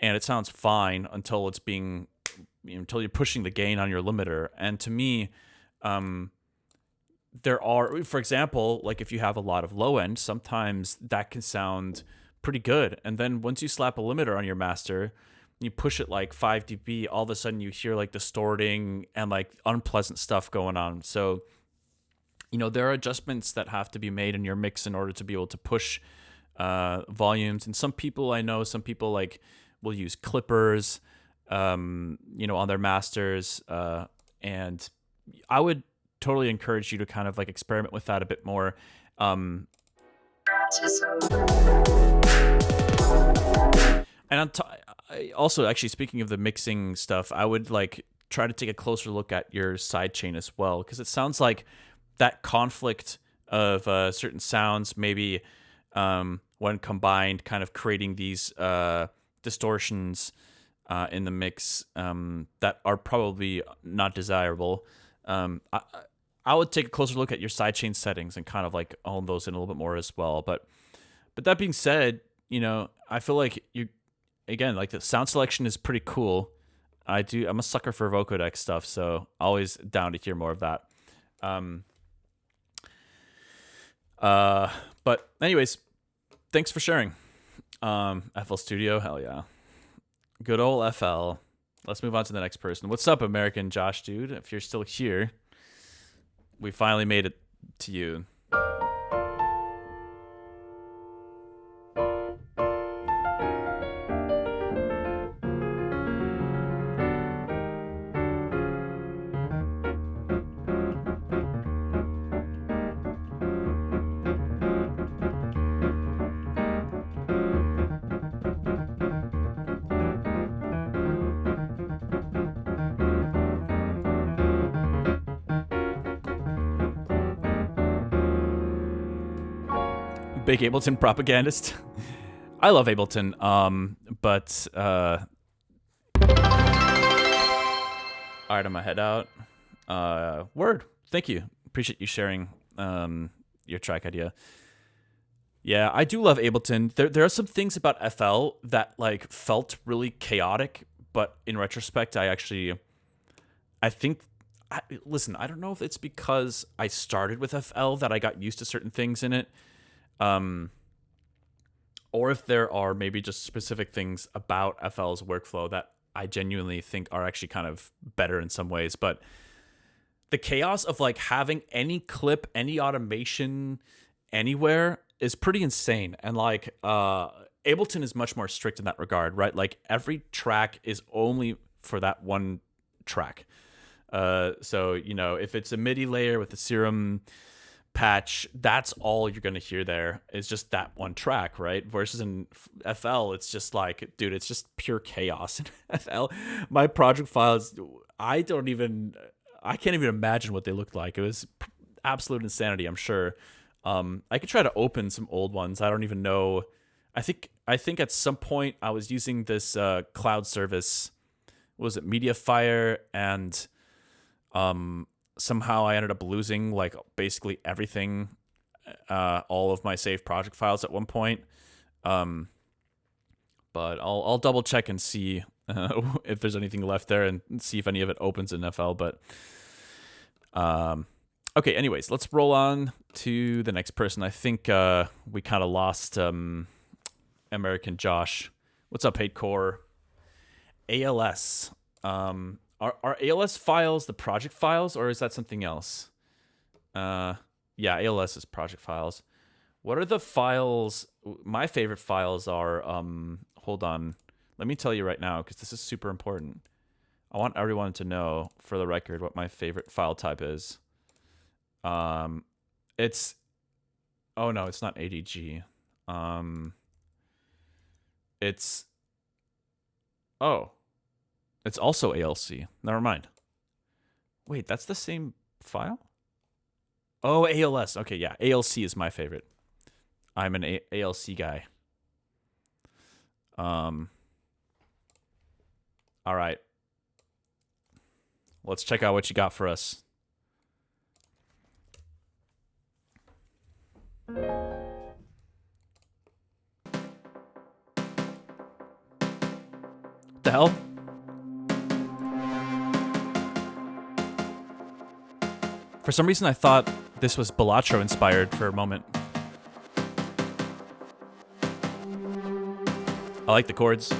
and it sounds fine until it's being until you're pushing the gain on your limiter. And to me, there are, for example, like if you have a lot of low end, sometimes that can sound pretty good. And then once you slap a limiter on your master, you push it like 5 dB, all of a sudden you hear like distorting and like unpleasant stuff going on. So, there are adjustments that have to be made in your mix in order to be able to push volumes. And some people like will use clippers, on their masters. And I would totally encourage you to kind of like experiment with that a bit more. And also, actually, speaking of the mixing stuff, I would like try to take a closer look at your sidechain as well, because it sounds like that conflict of certain sounds, maybe when combined, kind of creating these distortions in the mix that are probably not desirable. I would take a closer look at your sidechain settings and kind of like own those in a little bit more as well. But that being said, I feel like again, like the sound selection is pretty cool. I'm a sucker for vocodec stuff, so always down to hear more of that. But anyways, thanks for sharing. FL Studio, hell yeah. Good old FL. Let's move on to the next person. What's up, American Josh, dude? If you're still here, we finally made it to you. Big Ableton propagandist. I love Ableton, but all right, I'm gonna head out. Word. Thank you. Appreciate you sharing your track idea. Yeah, I do love Ableton. There are some things about FL that like felt really chaotic, but in retrospect, listen, I don't know if it's because I started with FL that I got used to certain things in it, or if there are maybe just specific things about FL's workflow that I genuinely think are actually kind of better in some ways. But the chaos of like having any clip, any automation anywhere is pretty insane. And like Ableton is much more strict in that regard, right? Like every track is only for that one track. So, you know, if it's a MIDI layer with a Serum patch, that's all you're going to hear there is just that one track, right? Versus in FL, it's just like, dude, it's just pure chaos in FL. My project files, I can't even imagine what they looked like. It was absolute insanity, I'm sure. I could try to open some old ones. I don't even know. I think at some point I was using this cloud service. What was it, Mediafire? And somehow I ended up losing like basically everything, all of my saved project files at one point. But I'll double check and see if there's anything left there and see if any of it opens in FL. But okay, anyways, let's roll on to the next person. I think we kind of lost American Josh. What's up, Hate Core? ALS. Are ALS files the project files, or is that something else? Yeah, ALS is project files. What are the files? My favorite files are, hold on. Let me tell you right now, because this is super important. I want everyone to know, for the record, what my favorite file type is. It's, oh no, it's not ADG. It's also ALC. Never mind. Wait, that's the same file? Oh, ALS. Okay, yeah. ALC is my favorite. I'm an ALC guy. All right. Let's check out what you got for us. The hell? For some reason, I thought this was Balatro inspired for a moment. I like the chords.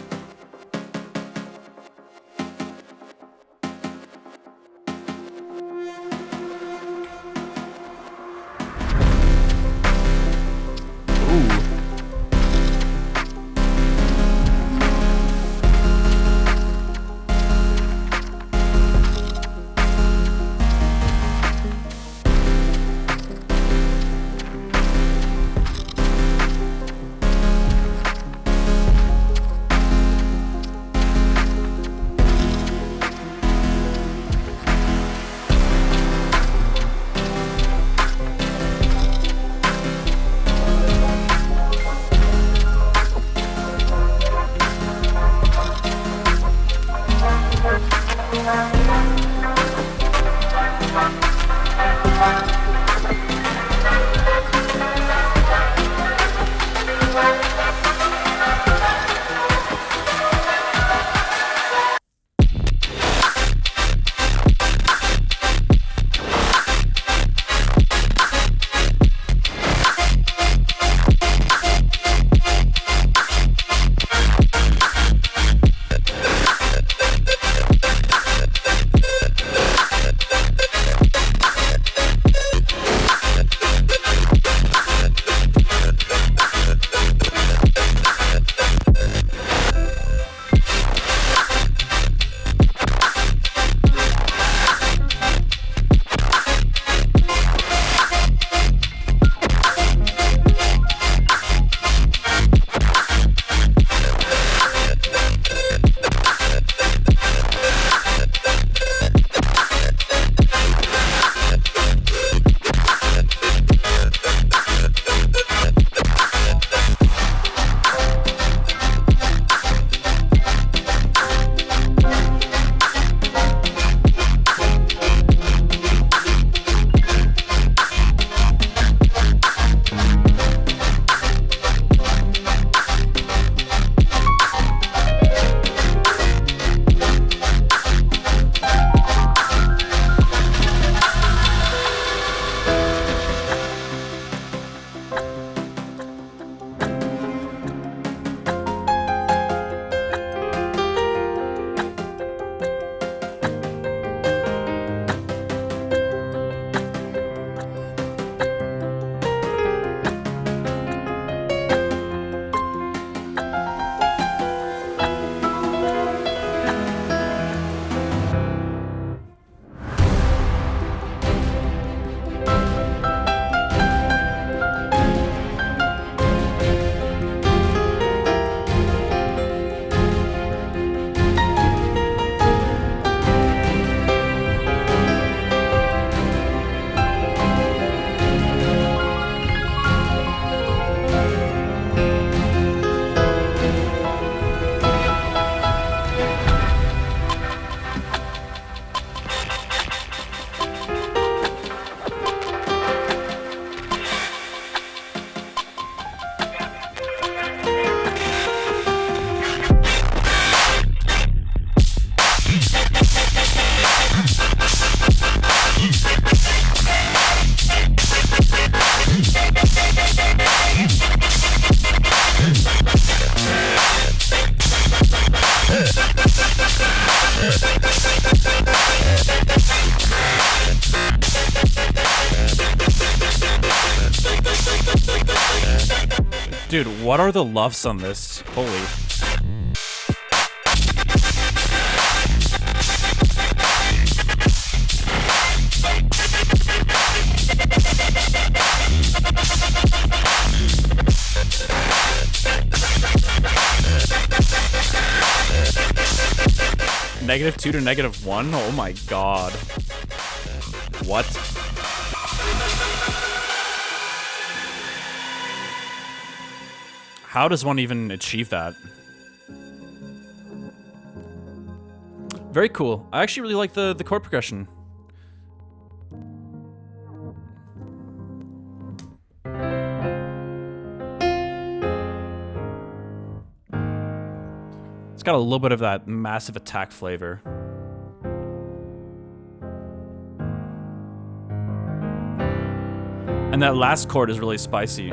Dude, what are the luffs on this? Holy. -2 to -1? Oh my god. What? How does one even achieve that? Very cool. I actually really like the chord progression. It's got a little bit of that massive attack flavor. And that last chord is really spicy.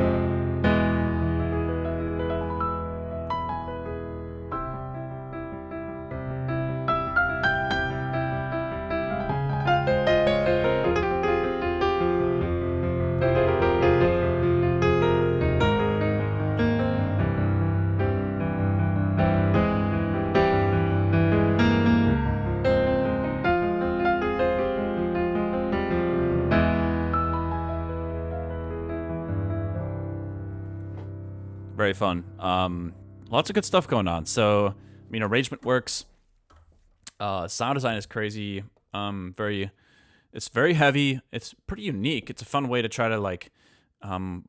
Very fun. Lots of good stuff going on. So, I mean, arrangement works. Sound design is crazy. It's very heavy. It's pretty unique. It's a fun way to try to like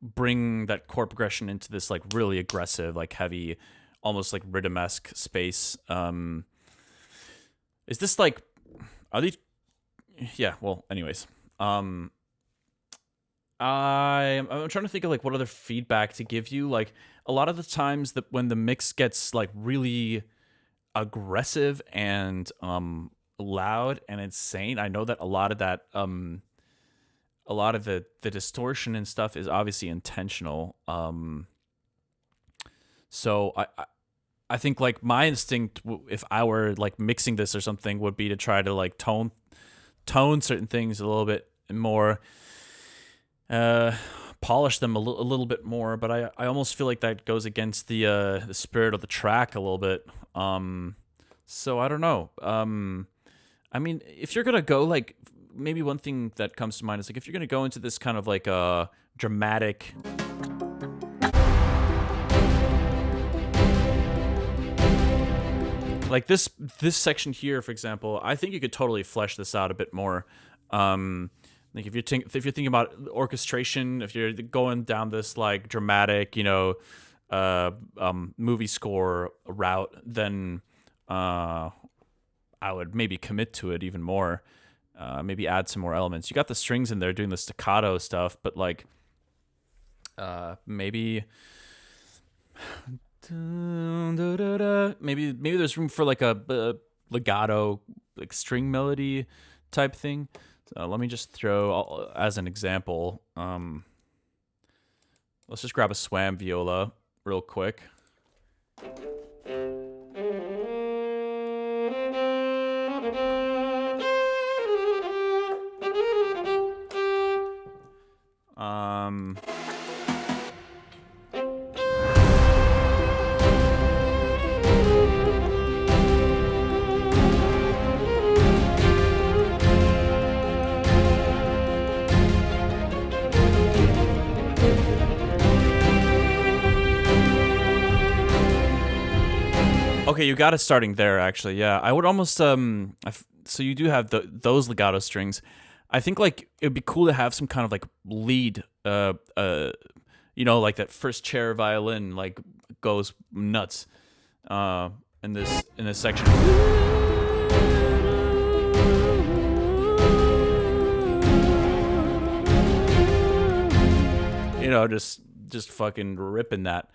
bring that chord progression into this like really aggressive, like heavy, almost like rhythm-esque space. Is this like? Are these? Yeah. Well, anyways. I'm trying to think of like what other feedback to give you. Like a lot of the times that when the mix gets like really aggressive and loud and insane, I know that a lot of that a lot of the distortion and stuff is obviously intentional. So I think like my instinct, if I were like mixing this or something, would be to try to like tone certain things a little bit more. Polish them a little bit more, but I almost feel like that goes against the spirit of the track a little bit. So I don't know. I mean, if you're gonna go like, maybe one thing that comes to mind is like if you're gonna go into this kind of like a dramatic, like this section here, for example, I think you could totally flesh this out a bit more. Like if you're thinking about orchestration, if you're going down this like dramatic, movie score route, then I would maybe commit to it even more. Maybe add some more elements. You got the strings in there doing the staccato stuff, but like maybe there's room for like a legato, like string melody type thing. So let me just throw, as an example, let's just grab a swam viola real quick. Okay, you got it starting there, actually. Yeah, I would almost so you do have those legato strings. I think like it would be cool to have some kind of like lead, like that first chair violin like goes nuts, in this section. Just fucking ripping that.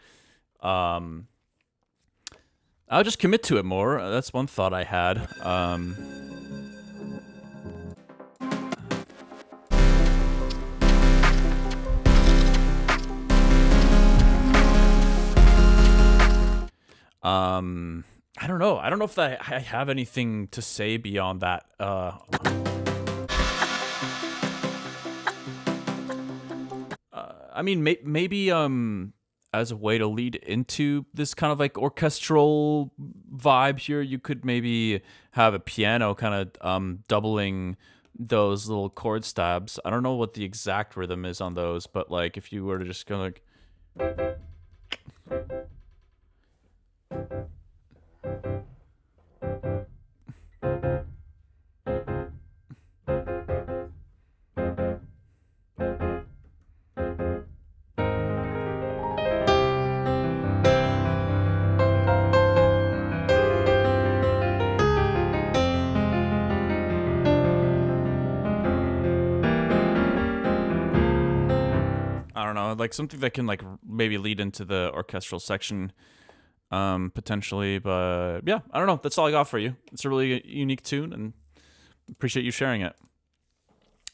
I'll just commit to it more. That's one thought I had. I don't know. I don't know if I have anything to say beyond that. I mean, maybe as a way to lead into this kind of like orchestral vibe here, you could maybe have a piano kind of doubling those little chord stabs. I don't know what the exact rhythm is on those, but like if you were to just go like, I don't know, like something that can like maybe lead into the orchestral section potentially. But yeah, I don't know. That's all I got for you. It's a really unique tune, and appreciate you sharing it.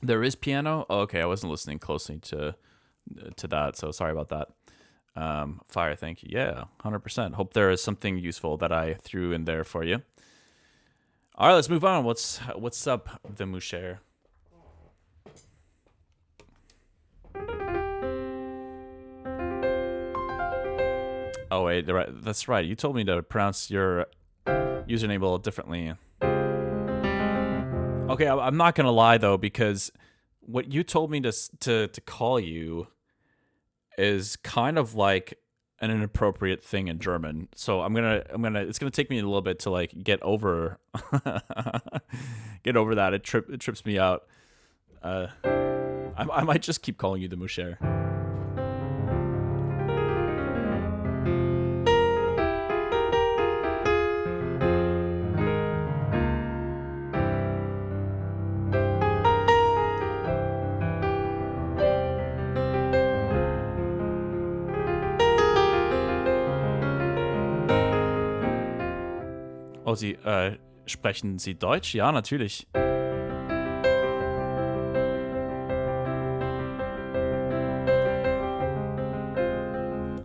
There is piano. Oh, okay, I wasn't listening closely to that, so sorry about that. Fire, thank you. Yeah, 100%. Hope there is something useful that I threw in there for you. All right, let's move on. What's up, the Moucher? Oh wait, that's right. You told me to pronounce your username a little differently. Okay, I'm not gonna lie though, because what you told me to call you is kind of like an inappropriate thing in German. So I'm gonna it's gonna take me a little bit to like get over that. It trips me out. I might just keep calling you the Moucher. Oh, sprechen Sie Deutsch? Ja, natürlich.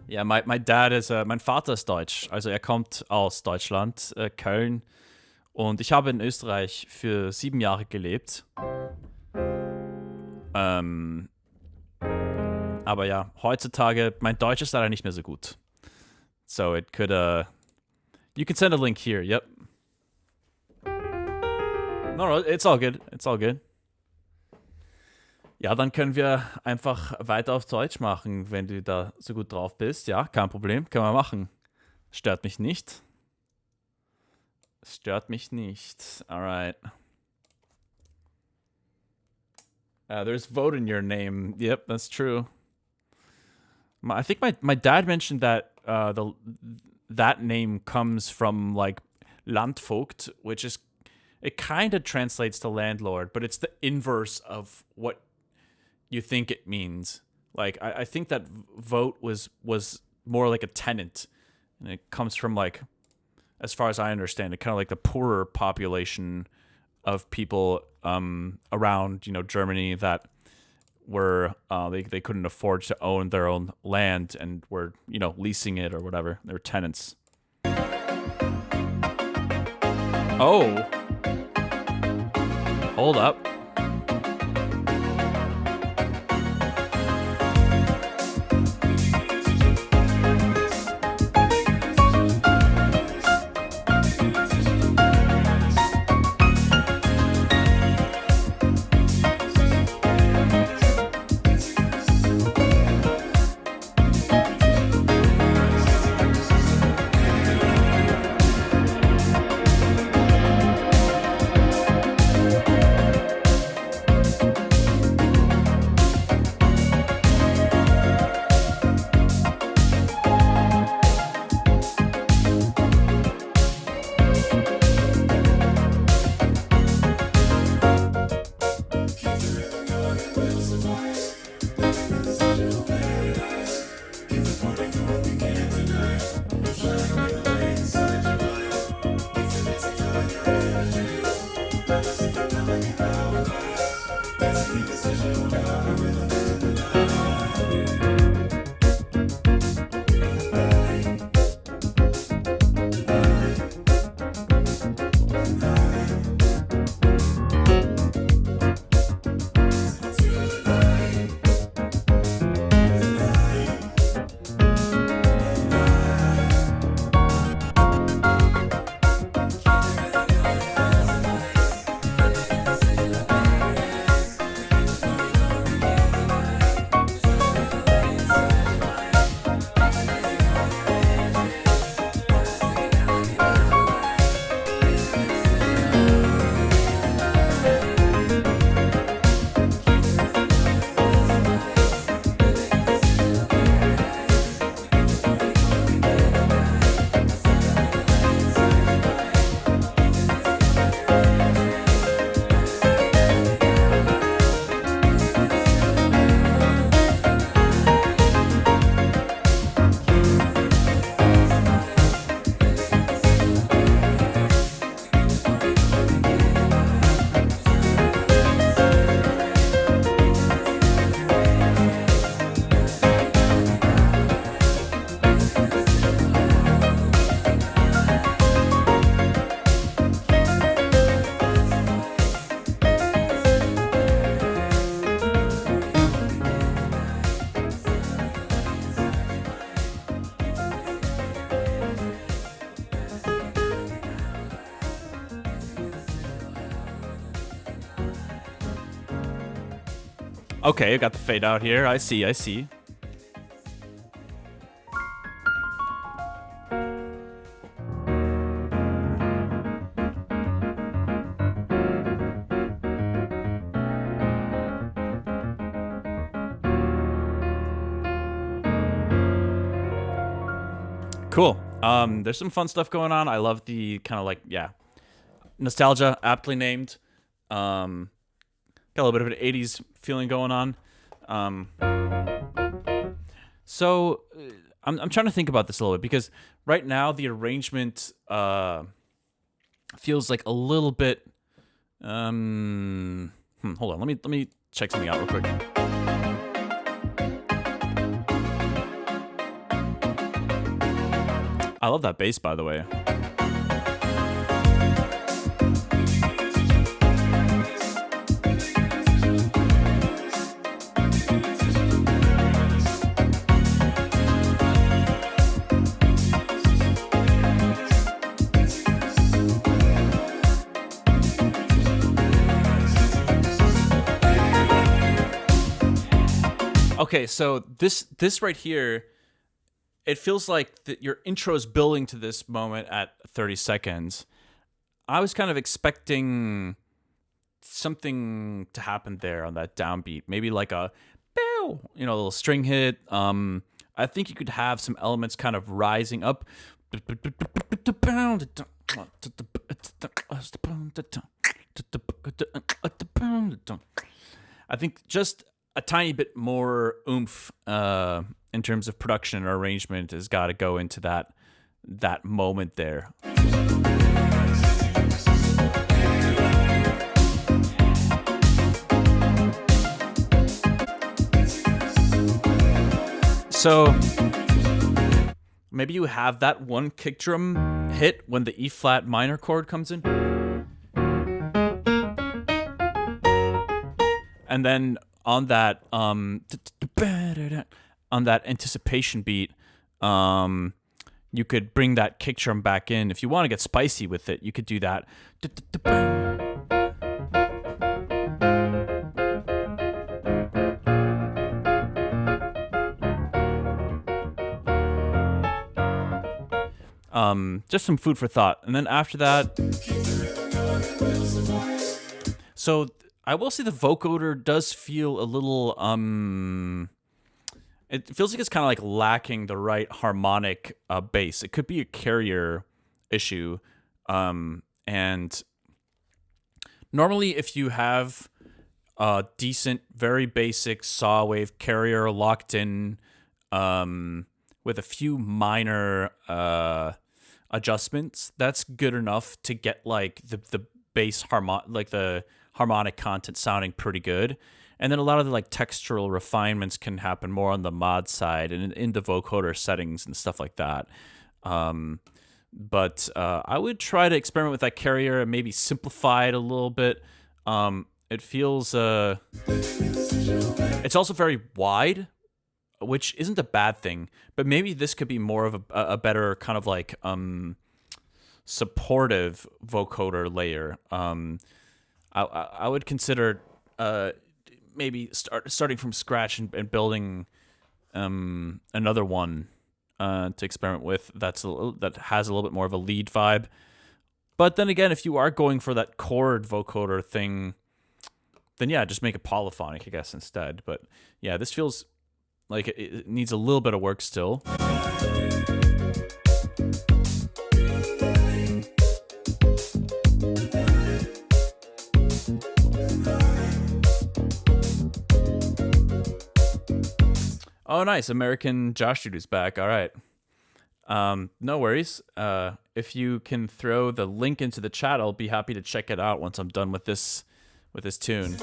Ja, my dad is, mein Vater ist Deutsch. Also kommt aus Deutschland, Köln. Und ich habe in Österreich für 7 Jahre gelebt. Aber ja, heutzutage, mein Deutsch ist leider nicht mehr so gut. So it could, you can send a link here, yep. No, it's all good. It's all good. Ja, dann können wir einfach weiter auf Deutsch machen, wenn du da so gut drauf bist. Ja, kein Problem, können wir machen. Stört mich nicht. Stört mich nicht. Alright. There's vote in your name. Yep, that's true. I think my dad mentioned that that name comes from like Landvogt, which is, it kind of translates to landlord, but it's the inverse of what you think it means. Like I think that vote was more like a tenant, and it comes from like, as far as I understand it, kind of like the poorer population of people around, you know, Germany that were they couldn't afford to own their own land and were, you know, leasing it or whatever. They were tenants. Oh, hold up. Okay, I got the fade out here. I see. Cool. There's some fun stuff going on. I love the kind of like, nostalgia, aptly named. Got a little bit of an 80s feeling going on. So I'm trying to think about this a little bit because right now the arrangement feels like a little bit. Hold on. Let me check something out real quick. I love that bass, by the way. Okay, so this right here, it feels like your intro is building to this moment at 30 seconds. I was kind of expecting something to happen there on that downbeat, maybe like a, a little string hit. I think you could have some elements kind of rising up. I think just a tiny bit more oomph in terms of production or arrangement has got to go into that moment there. So maybe you have that one kick drum hit when the E flat minor chord comes in, and then on that anticipation beat, you could bring that kick drum back in. If you want to get spicy with it, you could do that. Just some food for thought. And then after that, so I will say the vocoder does feel a little, it feels like it's kind of like lacking the right harmonic bass. It could be a carrier issue. And normally if you have a decent, very basic saw wave carrier locked in with a few minor adjustments, that's good enough to get like the bass the harmonic content sounding pretty good. And then a lot of the like textural refinements can happen more on the mod side and in the vocoder settings and stuff like that. But I would try to experiment with that carrier and maybe simplify it a little bit. It feels it's also very wide, which isn't a bad thing, but maybe this could be more of a better kind of like supportive vocoder layer. I would consider maybe starting from scratch and building another one to experiment with that has a little bit more of a lead vibe. But then again, if you are going for that chord vocoder thing, then yeah, just make it polyphonic, I guess, instead. But yeah, this feels like it needs a little bit of work still. Oh, nice. American Josh Dude is back. All right. No worries. If you can throw the link into the chat, I'll be happy to check it out once I'm done with this tune.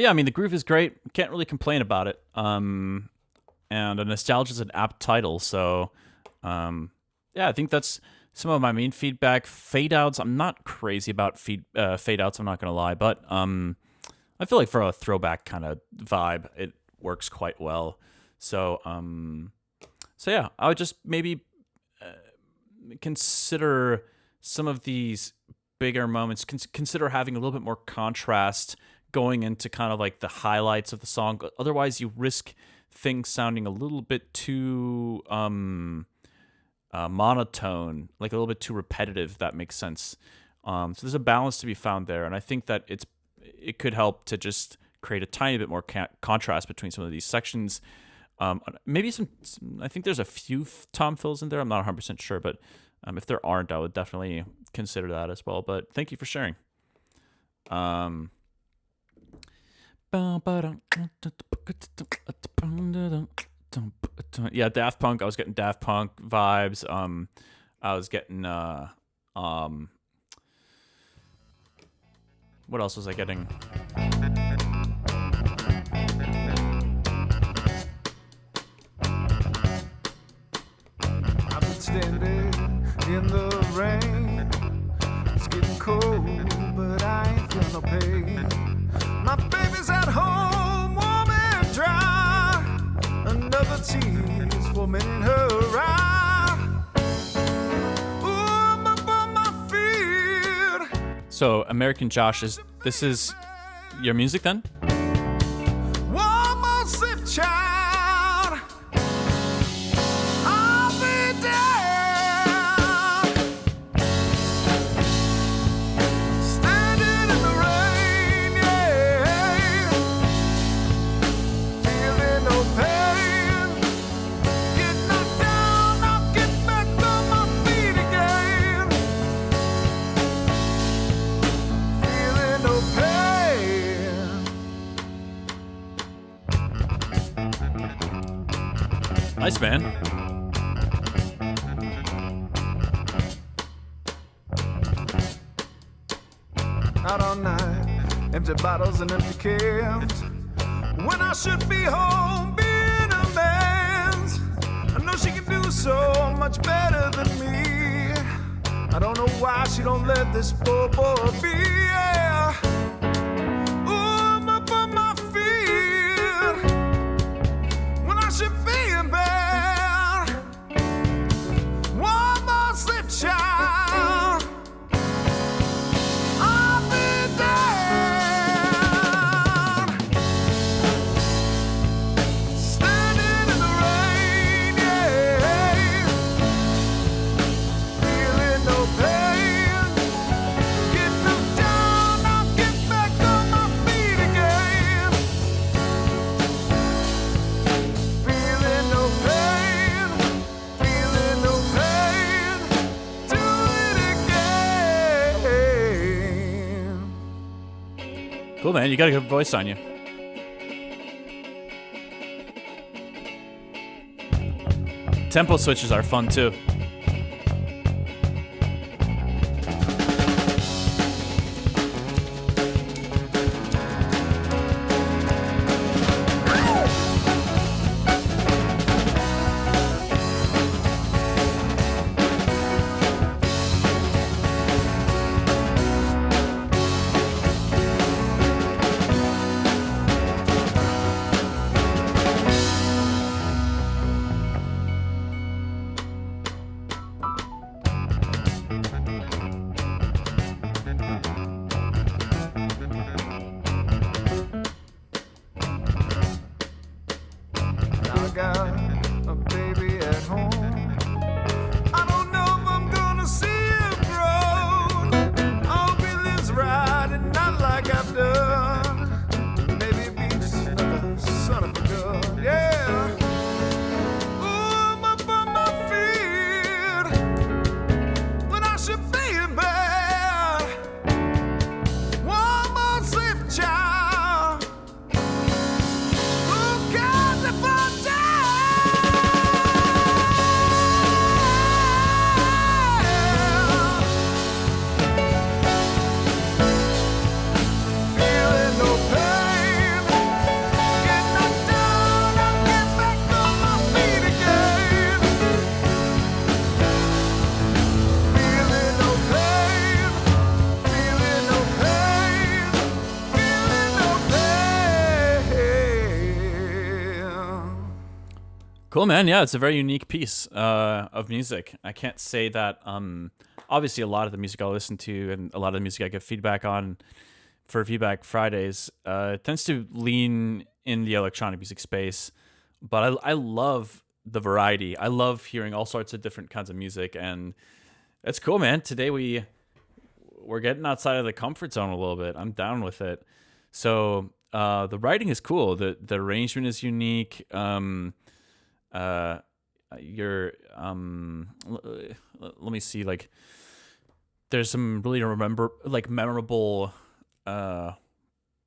yeah, I mean, the groove is great. Can't really complain about it. And a nostalgia is an apt title, so yeah, I think that's some of my main feedback. Fade outs, I'm not crazy about fade outs. I'm not gonna lie, but I feel like for a throwback kind of vibe, it works quite well. So yeah, I would just maybe consider some of these bigger moments. Consider having a little bit more contrast going into kind of like the highlights of the song. Otherwise, you risk things sounding a little bit too monotone, like a little bit too repetitive, if that makes sense. So there's a balance to be found there, and I think that it could help to just create a tiny bit more contrast between some of these sections. Maybe I think there's a few tom fills in there. I'm not 100% sure, but if there aren't, I would definitely consider that as well. But thank you for sharing. Yeah, Daft Punk. I was getting Daft Punk vibes. I was getting what else was I getting? I've been standing in the rain. It's getting cold, but I ain't feeling no pain. My baby's at home, warm and dry. Another tease forming in her eye. Ooh, I'm up on my feet. So, American Josh, this is your music then? One more sip, child. I'll be down. Standing in the rain, yeah. Feeling no pain. Get knocked down, I'll get back on my feet again. Feeling no pain. Nice, man. Out all night, empty bottles and empty cans. When I should be home being a man's. I know she can do so much better than me. I don't know why she don't let this poor boy be. Yeah. Ooh, I'm up on my feet when I should be in bed. One more slip, child. I'll be down. Standing in the rain, yeah. Feeling no pain. Get knocked down, I'll get back on my feet again. Feeling no pain. Feeling no pain. Do it again. Cool, man. You got a good voice on you. Tempo switches are fun too. Cool, man. Yeah, it's a very unique piece of music. I can't say that. Obviously, a lot of the music I listen to and a lot of the music I get feedback on for Feedback Fridays tends to lean in the electronic music space. But I love the variety. I love hearing all sorts of different kinds of music, and it's cool, man. Today we're getting outside of the comfort zone a little bit. I'm down with it. So the writing is cool. The arrangement is unique. You're let me see, like there's some really memorable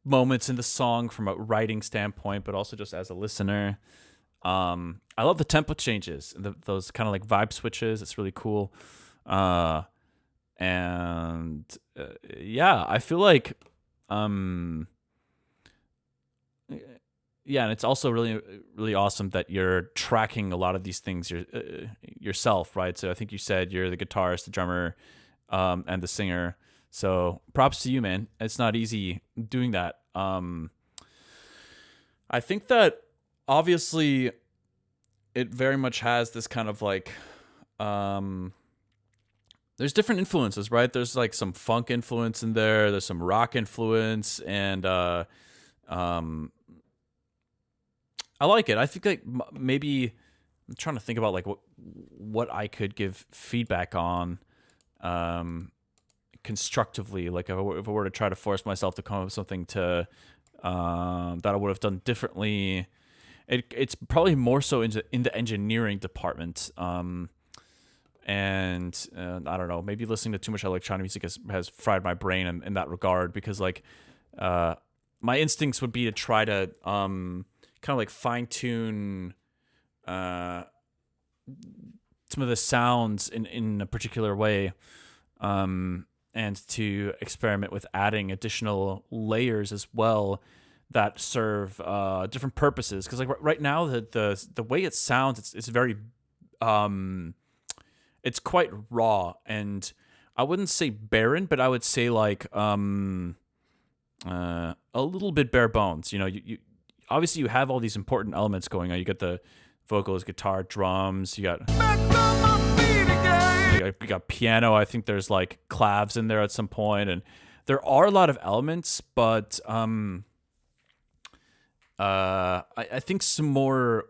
moments in the song from a writing standpoint, but also just as a listener. I love the tempo changes, those kind of like vibe switches. It's really cool. Yeah, I feel like yeah, and it's also really, really awesome that you're tracking a lot of these things yourself, right? So I think you said you're the guitarist, the drummer, and the singer. So props to you, man. It's not easy doing that. I think that obviously it very much has this kind of like, there's different influences, right? There's like some funk influence in there. There's some rock influence, and I like it. I think like maybe I'm trying to think about like what I could give feedback on constructively. Like if I were to try to force myself to come up with something to that I would have done differently, it's probably more so in the engineering department. And I don't know, maybe listening to too much electronic music has fried my brain in that regard, because like my instincts would be to try to kind of like fine tune some of the sounds in a particular way, and to experiment with adding additional layers as well that serve different purposes. Because like right now the way it sounds, it's very it's quite raw, and I wouldn't say barren, but I would say like a little bit bare bones. You know, you obviously you have all these important elements going on. You got the vocals, guitar, drums. You got piano. I think there's like clavs in there at some point, and there are a lot of elements. But I think some more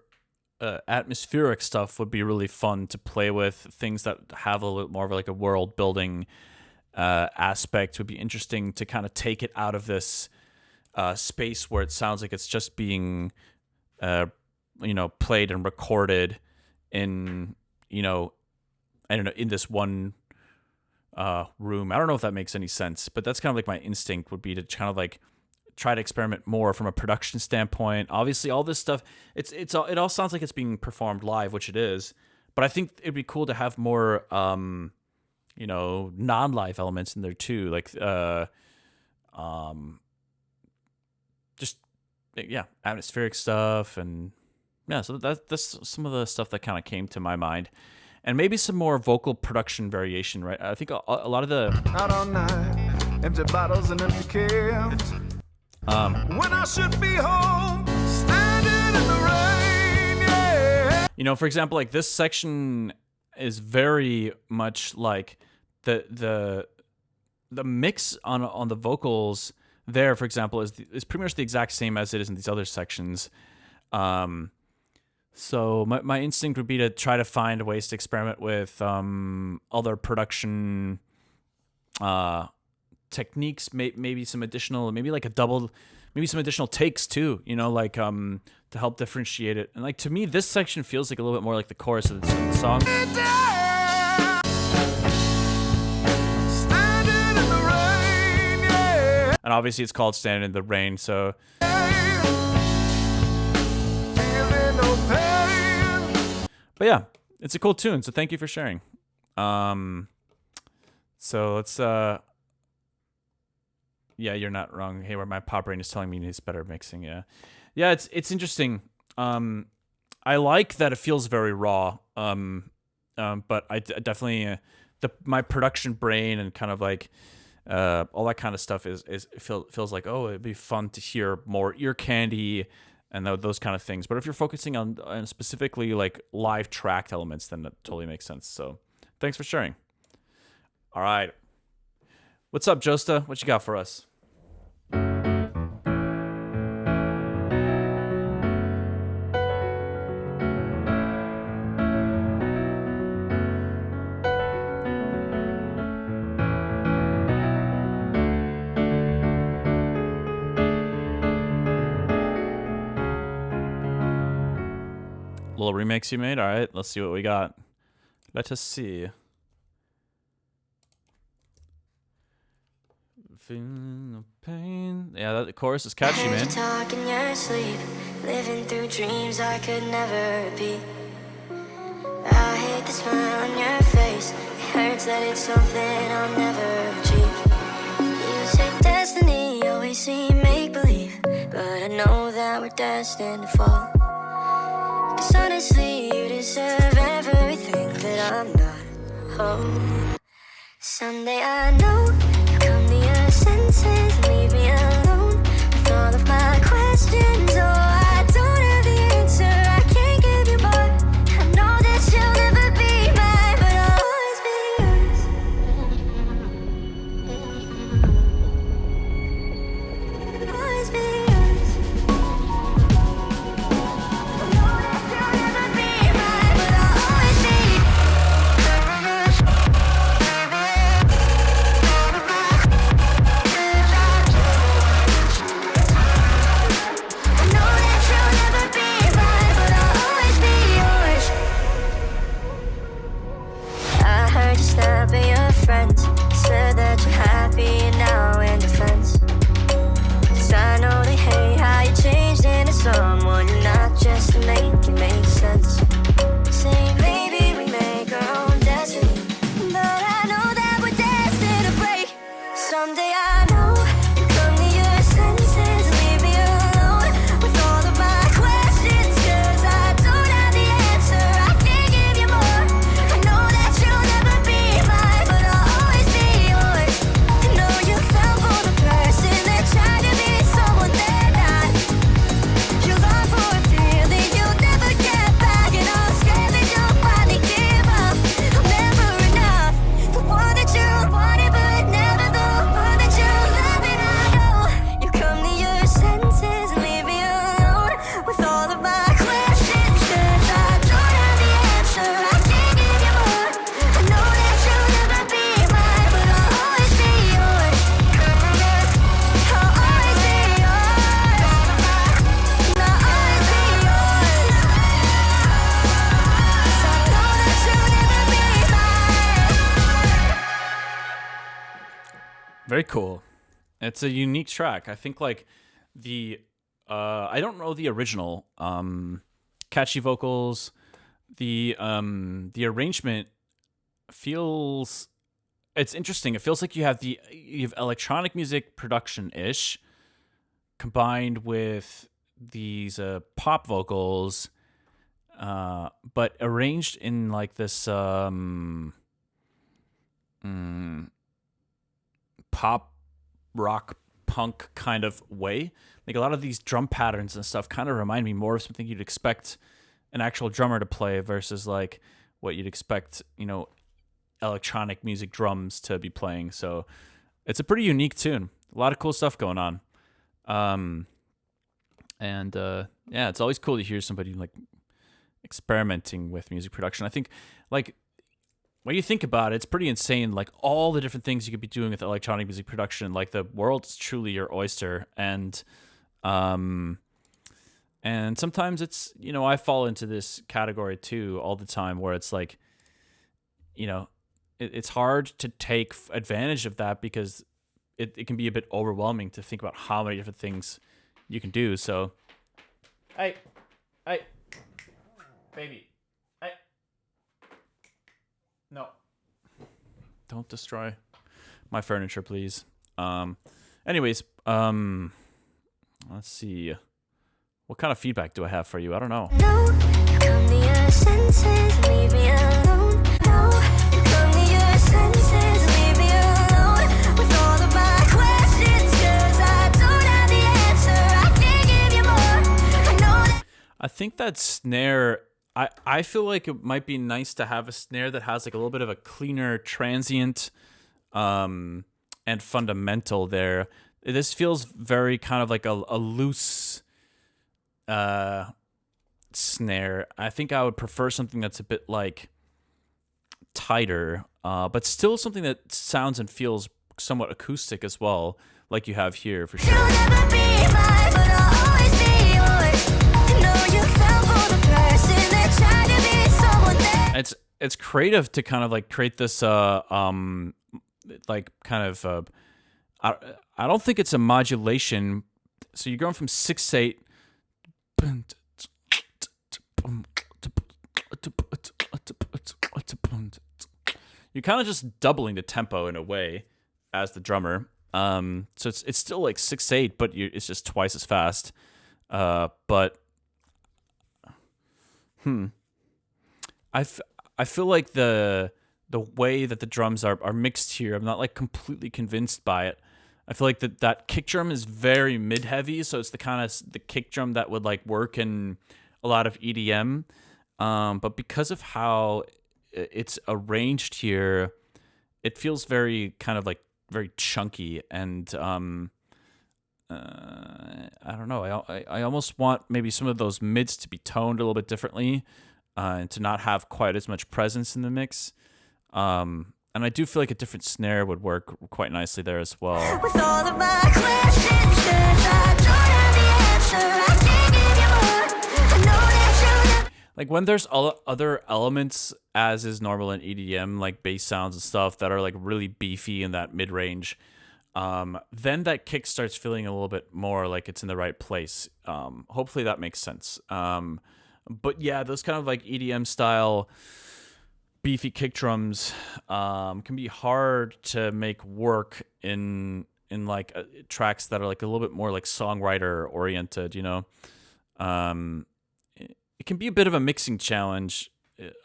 atmospheric stuff would be really fun to play with. Things that have a little bit more of like a world building aspect would be interesting to kind of take it out of this space where it sounds like it's just being played and recorded in, I don't know, in this one room. I don't know if that makes any sense, but that's kind of like my instinct would be to kind of like try to experiment more from a production standpoint. Obviously all this stuff, it all sounds like it's being performed live, which it is, but I think it'd be cool to have more non-live elements in there too, like just atmospheric stuff. And yeah, so that's some of the stuff that kind of came to my mind, and maybe some more vocal production variation, right? I think a lot of the out all night, empty bottles and empty cans. When I should be home, standing in the rain, yeah. For example, like this section is very much like the mix on the vocals there, for example, is pretty much the exact same as it is in these other sections. So my instinct would be to try to find ways to experiment with other production techniques, maybe some additional, maybe like maybe some additional takes too, like to help differentiate it. And like to me, this section feels like a little bit more like the chorus of the song. And obviously it's called Standing in the Rain, so but yeah, it's a cool tune, so thank you for sharing. So let's yeah, you're not wrong. Hey, where my pop brain is telling me it's better mixing. Yeah, it's interesting. I like that it feels very raw. But I definitely my production brain and kind of like all that kind of stuff feels like, oh, it'd be fun to hear more ear candy and those kind of things. But if you're focusing on specifically like live tracked elements, then that totally makes sense. So thanks for sharing. All right. What's up, Josta? What you got for us? Little remix you made? All right, let's see what we got. Let us see. Feeling no pain. Yeah, that chorus is catchy, man. Talk in your sleep, living through dreams I could never repeat. I hate the smile on your face. It hurts that it's something I'll never achieve. You say destiny, always seem make-believe, but I know that we're destined to fall. 'Cause honestly, you deserve everything that I'm not. Oh, someday I know you'll come to your senses and leave me alone with all of my questions. Oh, I don't have the answer, I can't give you more. I know that you'll never be mine, but I'll always be yours. Always be yours. Friends said that you're happy now in defense. 'Cause I know they hate how you changed into someone you're not, just to make it make sense. Say maybe we make our own destiny, but I know that we're destined to break. Someday I know you come to your senses, leave me alone with all of my questions. 'Cause I don't have the answer, I can't give you more. I know that you'll never be mine, but I'll always be yours. You know you fell for the person that tried to be someone they're not. You long for a feeling you'll never get back, and I'm scared that you'll finally give up. I'm never enough, the one that you wanted, but never the one that you love. And I know you come to your senses and leave me alone with all of my questions. 'Cause I don't have the answer, I can't give you more. I know that you'll never be mine, but I'll always be yours. I'll always be yours. And I'll always be yours. 'Cause I know that you'll never be mine. Very cool. It's a unique track. I think like the I don't know the original catchy vocals. The arrangement feels, it's interesting. It feels like you have electronic music production ish combined with these pop vocals, but arranged in like this pop rock punk kind of way. Like a lot of these drum patterns and stuff kind of remind me more of something you'd expect an actual drummer to play versus like what you'd expect, electronic music drums to be playing. So it's a pretty unique tune. A lot of cool stuff going on. Yeah, it's always cool to hear somebody like experimenting with music production. I think like when you think about it, it's pretty insane, like all the different things you could be doing with electronic music production. Like the world is truly your oyster. And sometimes it's, I fall into this category too all the time where it's like, it's hard to take advantage of that because it can be a bit overwhelming to think about how many different things you can do. So, hey, baby. No. Don't destroy my furniture, please. Anyways, let's see. What kind of feedback do I have for you? I don't know. No, you come to your senses, leave me alone. No, you come to your senses, leave me alone with all of my questions. 'Cause I don't have the answer, I can't give you more. I know that snare. I feel like it might be nice to have a snare that has like a little bit of a cleaner transient and fundamental there. This feels very kind of like a loose snare. I think I would prefer something that's a bit like tighter, but still something that sounds and feels somewhat acoustic as well, like you have here for sure. It's creative to kind of like create this like kind of I don't think it's a modulation. So you're going from 6/8. You're kind of just doubling the tempo in a way as the drummer. So it's still like 6/8, but it's just twice as fast. But I feel like the way that the drums are mixed here, I'm not like completely convinced by it. I feel like that kick drum is very mid heavy, so it's the kind of the kick drum that would like work in a lot of EDM. But because of how it's arranged here, it feels very kind of like very chunky, and I don't know. I almost want maybe some of those mids to be toned a little bit differently, and to not have quite as much presence in the mix. And I do feel like a different snare would work quite nicely there as well. With all of my questions, I don't have the answer. I can't give you more. I know that you. Like when there's other elements, as is normal in EDM, like bass sounds and stuff that are like really beefy in that mid range, then that kick starts feeling a little bit more like it's in the right place. Hopefully that makes sense. But yeah, those kind of like EDM style beefy kick drums can be hard to make work in like tracks that are like a little bit more like songwriter oriented, you know. It can be a bit of a mixing challenge.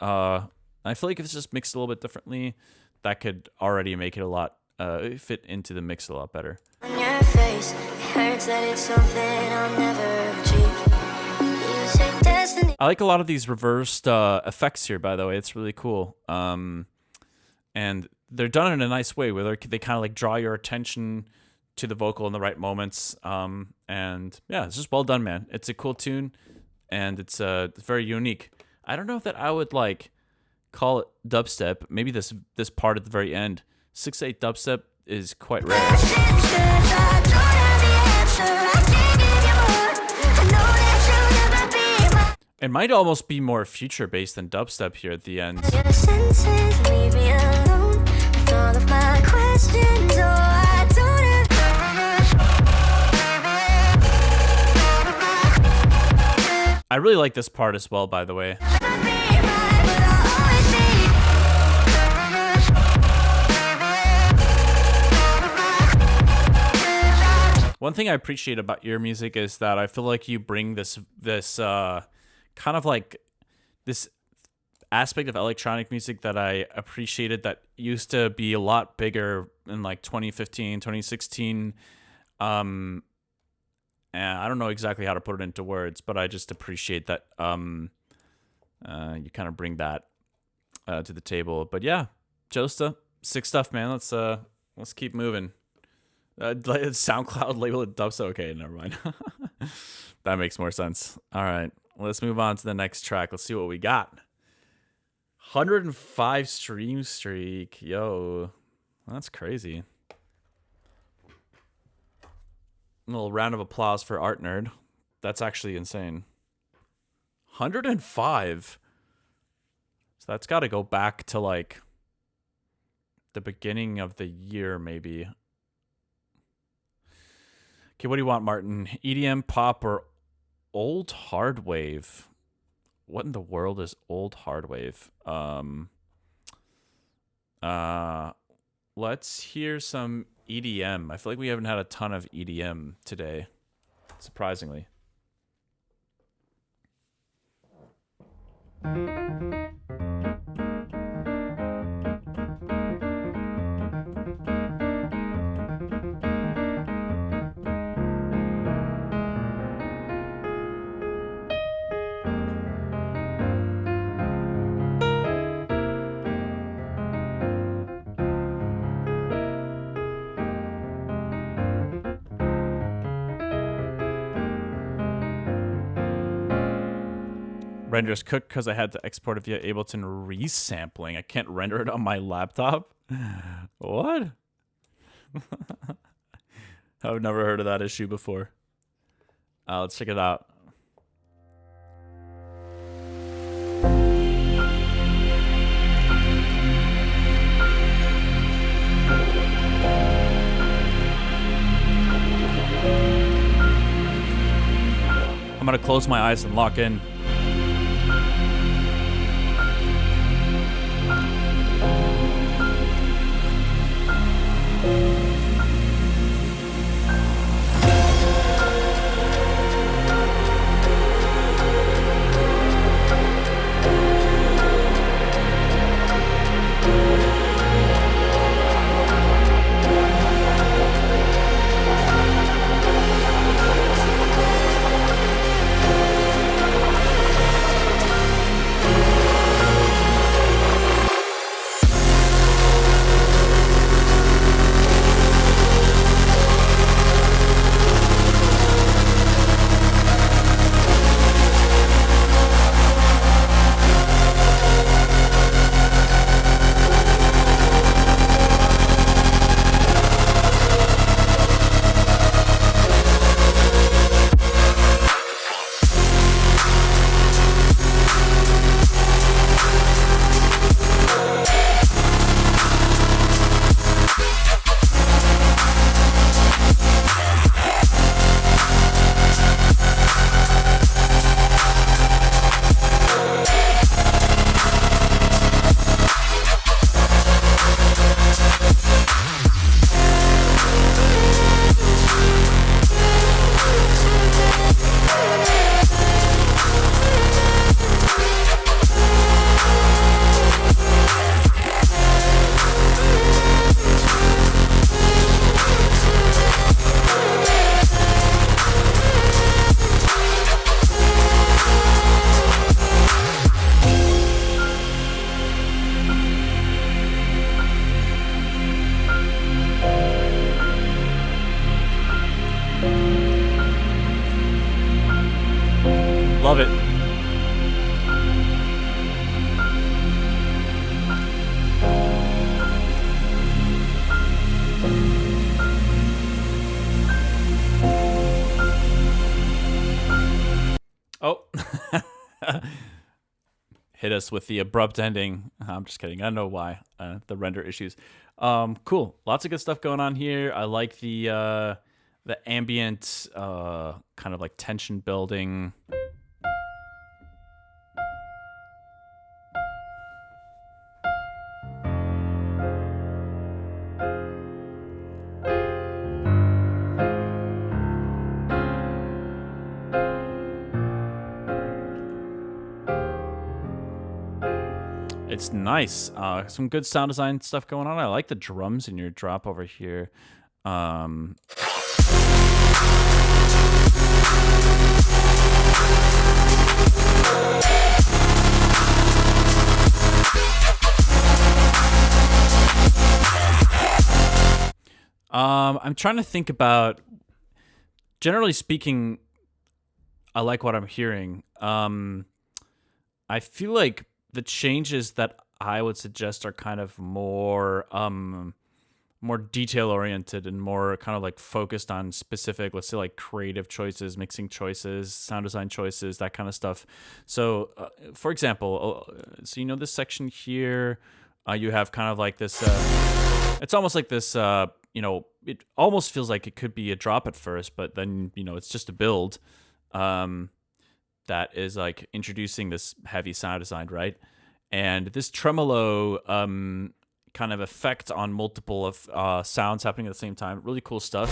I feel like if it's just mixed a little bit differently, that could already make it a lot fit into the mix a lot better. On your face, it hurts that it's something I'll never achieve. I like a lot of these reversed effects here, by the way. It's really cool. And they're done in a nice way where they kind of like draw your attention to the vocal in the right moments. And yeah, it's just well done, man. It's a cool tune, and it's very unique. I don't know if that I would like call it dubstep. Maybe this part at the very end. 6/8 dubstep is quite rare. It might almost be more future-based than dubstep here at the end. I really like this part as well, by the way. One thing I appreciate about your music is that I feel like you bring this kind of like this aspect of electronic music that I appreciated that used to be a lot bigger in like 2015, 2016. And I don't know exactly how to put it into words, but I just appreciate that you kind of bring that to the table. But yeah, Josta, sick stuff, man. Let's keep moving. SoundCloud label it dubstep. Okay, never mind. That makes more sense. All right. Let's move on to the next track. Let's see what we got. 105 stream streak. Yo, that's crazy. A little round of applause for Art Nerd. That's actually insane. 105. So that's got to go back to like the beginning of the year, maybe. Okay, what do you want, Martin? EDM, pop, or old hard wave? What in the world is old hard wave? Let's hear some EDM. I feel like we haven't had a ton of EDM today, surprisingly. renders cooked because I had to export it via Ableton resampling. I can't render it on my laptop. What? I've never heard of that issue before. Let's check it out. I'm gonna close my eyes and lock in. Love it. Oh. Hit us with the abrupt ending. I'm just kidding. I know why. The render issues. Cool. Lots of good stuff going on here. I like the ambient kind of like tension building. It's nice. Some good sound design stuff going on. I like the drums in your drop over here. I'm trying to think about, generally speaking, I like what I'm hearing. I feel like the changes that I would suggest are kind of more detail oriented and more kind of like focused on specific, let's say like creative choices, mixing choices, sound design choices, that kind of stuff. So for example, so you know this section here, you have kind of like this, it's almost like this, it almost feels like it could be a drop at first, but then, it's just a build. That is like introducing this heavy sound design, right? And this tremolo kind of effect on multiple of sounds happening at the same time. Really cool stuff.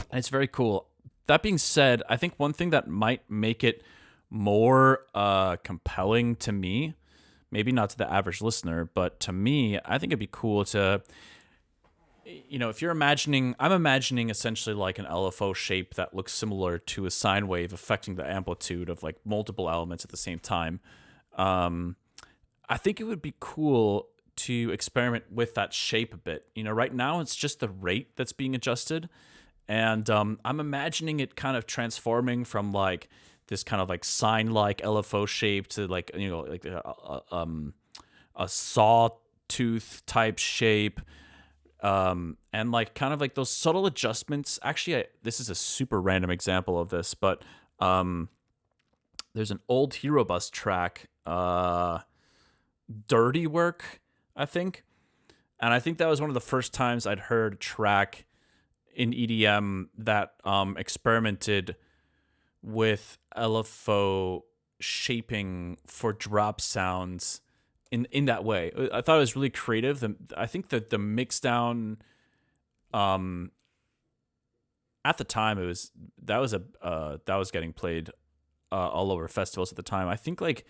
And it's very cool. That being said, I think one thing that might make it more compelling to me, maybe not to the average listener, but to me, I think it'd be cool to, if you're imagining, I'm imagining essentially like an LFO shape that looks similar to a sine wave affecting the amplitude of like multiple elements at the same time. I think it would be cool to experiment with that shape a bit. Right now it's just the rate that's being adjusted, and I'm imagining it kind of transforming from like this kind of like sine-like LFO shape to like like a sawtooth type shape, and like kind of like those subtle adjustments. Actually, this is a super random example of this, but there's an old Hero Bus track, Dirty Work, I think. And I think that was one of the first times I'd heard a track in EDM that experimented with LFO shaping for drop sounds in that way. I thought it was really creative. I think that the mix down, at the time, that was getting played all over festivals at the time. I think like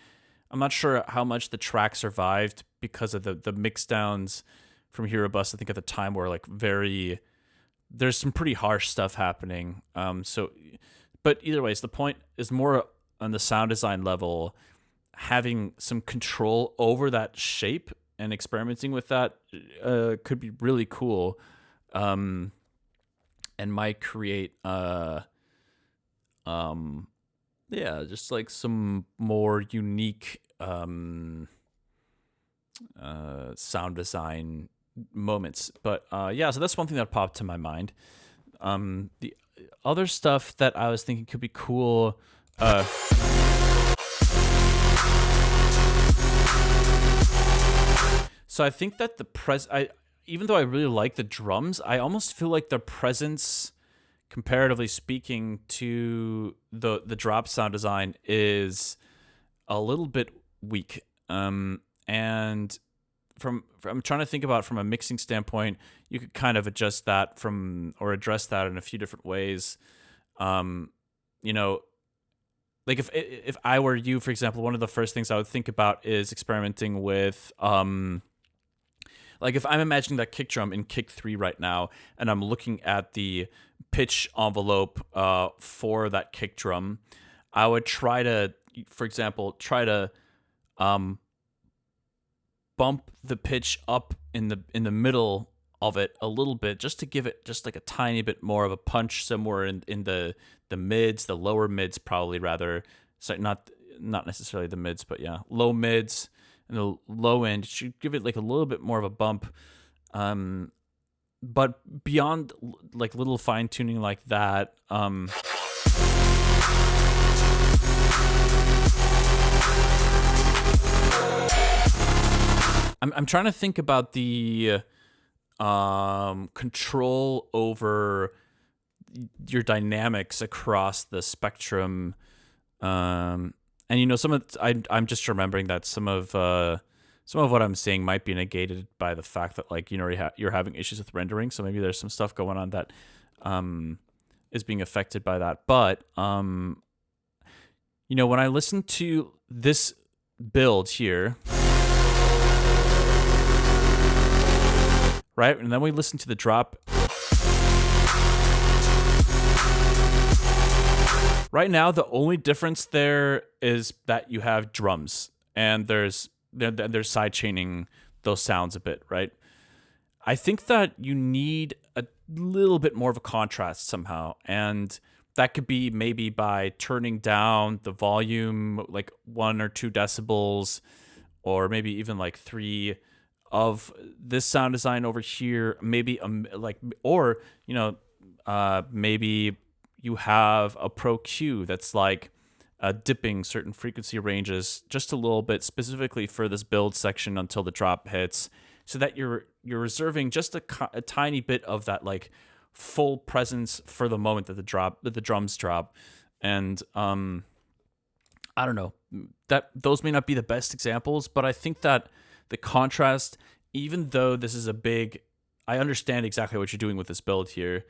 I'm not sure how much the track survived because of the mix downs from Hero Bus. I think at the time were like there's some pretty harsh stuff happening. But either ways, the point is more on the sound design level, having some control over that shape and experimenting with that could be really cool, and might create just like some more unique sound design moments. But so that's one thing that popped to my mind. The other stuff that I was thinking could be cool, so I think that even though I really like the drums, I almost feel like the presence, comparatively speaking, to the drop sound design is a little bit weak. And from I'm trying to think about from a mixing standpoint, you could kind of adjust that or address that in a few different ways. Like if I were you, for example, one of the first things I would think about is experimenting with like if I'm imagining that kick drum in kick 3 right now, and I'm looking at the pitch envelope for that kick drum, I would try to, for example, bump the pitch up in the middle of it a little bit, just to give it just like a tiny bit more of a punch somewhere in the mids, the lower mids probably rather. So not necessarily the mids, but yeah, low mids and the low end should give it like a little bit more of a bump. But beyond like little fine tuning like that, I'm trying to think about the control over your dynamics across the spectrum, and I'm just remembering that some of what I'm saying might be negated by the fact that like you're having issues with rendering, so maybe there's some stuff going on that is being affected by that. But when I listen to this build here, right, and then we listen to the drop. Right now, the only difference there is that you have drums, and there's side chaining those sounds a bit, right? I think that you need a little bit more of a contrast somehow, and that could be maybe by turning down the volume like 1 or 2 decibels, or maybe even like 3 of this sound design over here. Maybe maybe you have a Pro Q that's like dipping certain frequency ranges just a little bit specifically for this build section until the drop hits, so that you're reserving just a tiny bit of that like full presence for the moment that the drums drop. And I don't know, that those may not be the best examples, but I think that the contrast, even though this is I understand exactly what you're doing with this build here.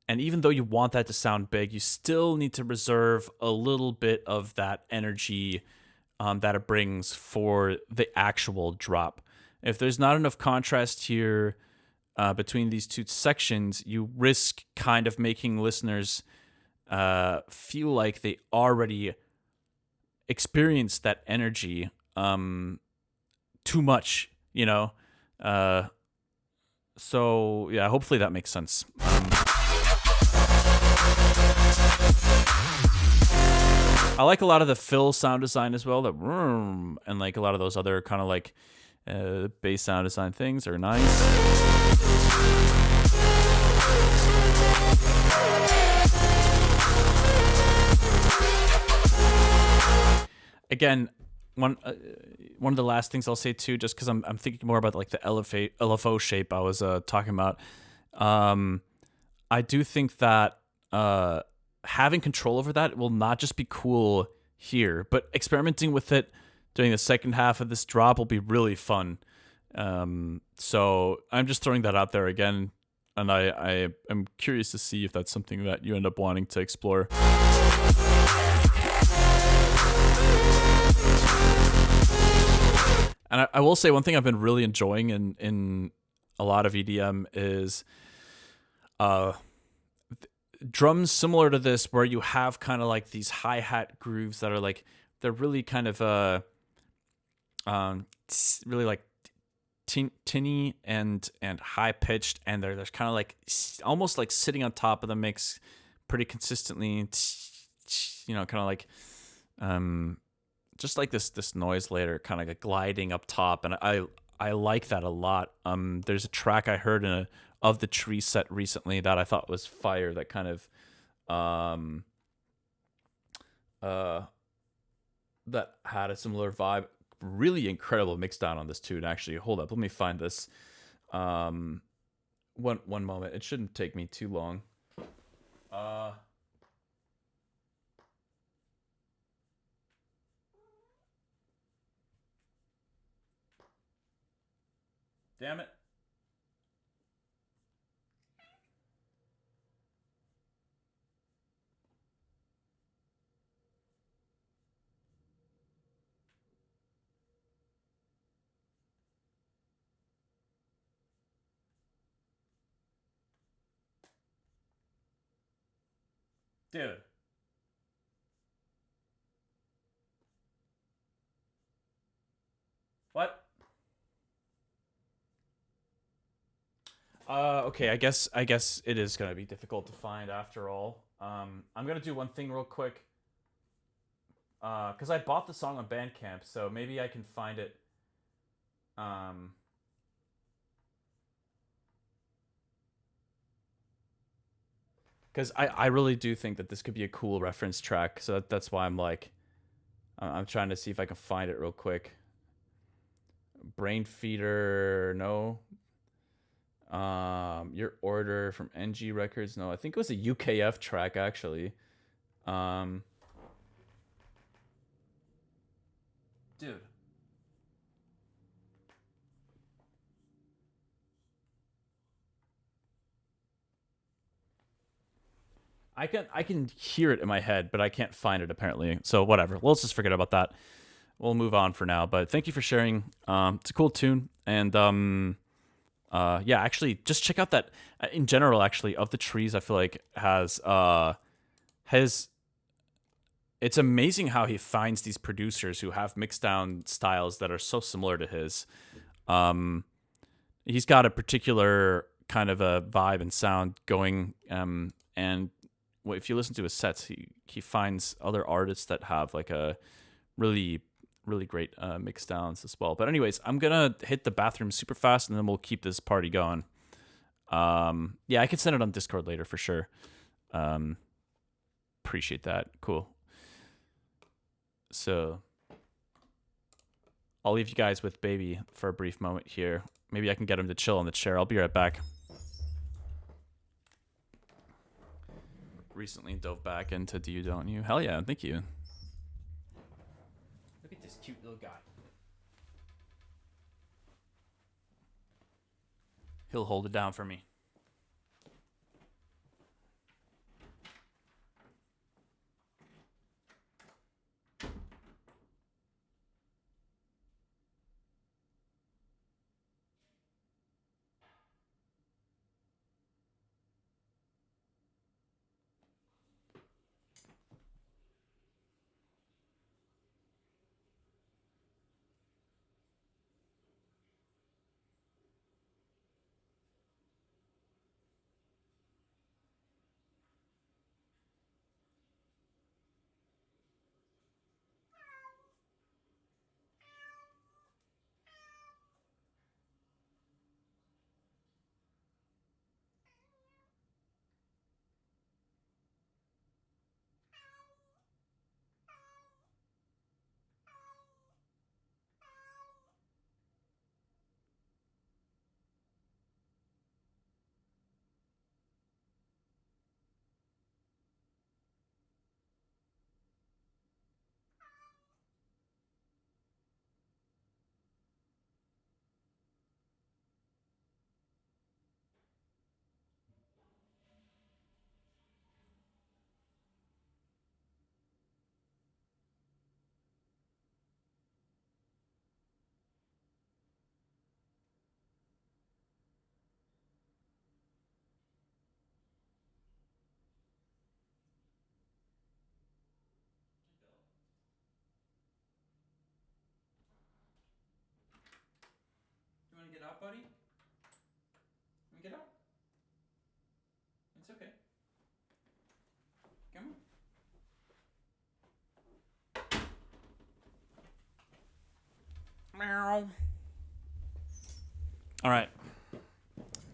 And even though you want that to sound big, you still need to reserve a little bit of that energy that it brings for the actual drop. If there's not enough contrast here between these two sections, you risk kind of making listeners feel like they already experienced that energy too much you know. So yeah, hopefully that makes sense. I like a lot of the fill sound design as well, and like a lot of those other kind of like bass sound design things are nice. Again, one of the last things I'll say too, just because I'm thinking more about like the LFO shape I was talking about. I do think that having control over that will not just be cool here, but experimenting with it during the second half of this drop will be really fun. So I'm just throwing that out there again, and I am curious to see if that's something that you end up wanting to explore. And I will say one thing I've been really enjoying in a lot of EDM is drums similar to this, where you have kind of like these hi-hat grooves that are like, they're really kind of really like tinny and high pitched, and they're kind of like almost like sitting on top of the mix pretty consistently, you know, kind of like just like this noise layer kind of like gliding up top, and I like that a lot. There's a track I heard in a Of the Tree set recently that I thought was fire, that kind of that had a similar vibe. Really incredible mix down on this tune. Actually, hold up, let me find this. One moment. It shouldn't take me too long. Damn it. Dude. What? Okay, I guess it is gonna be difficult to find after all. I'm gonna do one thing real quick. Because I bought the song on Bandcamp, so maybe I can find it. Because I really do think that this could be a cool reference track, so that's why I'm like, I'm trying to see if I can find it real quick. Brain Feeder, no. Your Order from NG Records, no. I think it was a UKF track actually. Dude. I can hear it in my head, but I can't find it apparently. So whatever. Let's just forget about that. We'll move on for now. But thank you for sharing. It's a cool tune, and yeah, actually, just check out that. In general, actually, Of the Trees, I feel like has. It's amazing how he finds these producers who have mixed down styles that are so similar to his. He's got a particular kind of a vibe and sound going, and if you listen to his sets, he finds other artists that have like a really great mix downs as well. But anyways, I'm gonna hit the bathroom super fast, and then we'll keep this party going. Yeah, I can send it on Discord later for sure. Appreciate that. Cool. So I'll leave you guys with Baby for a brief moment here. Maybe I can get him to chill on the chair. I'll be right back. Recently dove back into Do You Don't You. Hell yeah, thank you. Look at this cute little guy. He'll hold it down for me. out, buddy? Let me get out. It's okay. Come on. Meow. All right.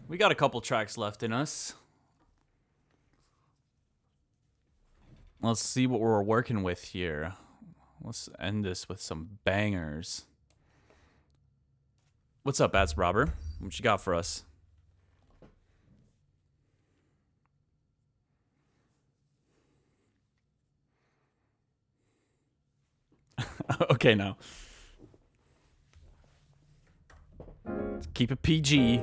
We got a couple tracks left in us. Let's see what we're working with here. Let's end this with some bangers. What's up, Bats Robber? What you got for us? Okay, now. Let's keep it PG.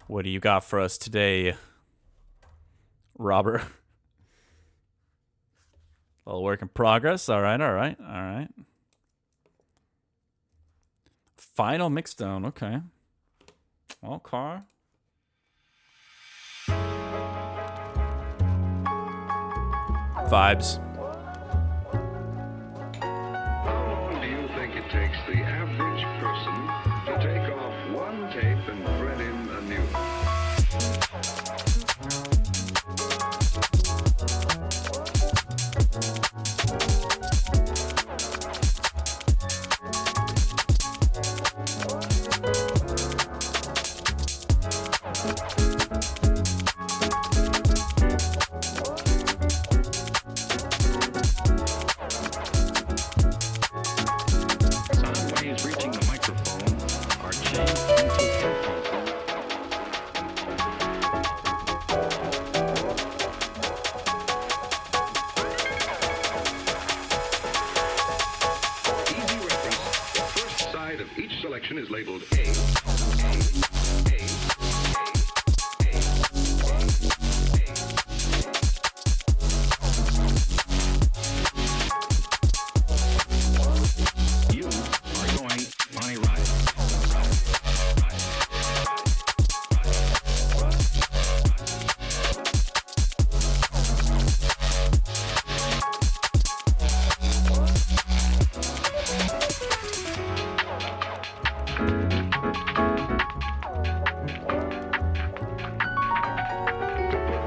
What do you got for us today, Robert? A little work in progress. All right, all right, all right. Final mixdown. Okay. Okay. Vibes. How long do you think it takes the average person to take off one tape and thread in a new one? Sound waves reaching the microphone are changed into twofold. For easy reference, the first side of each selection is labeled A, A, A, A, A. You are going on a ride.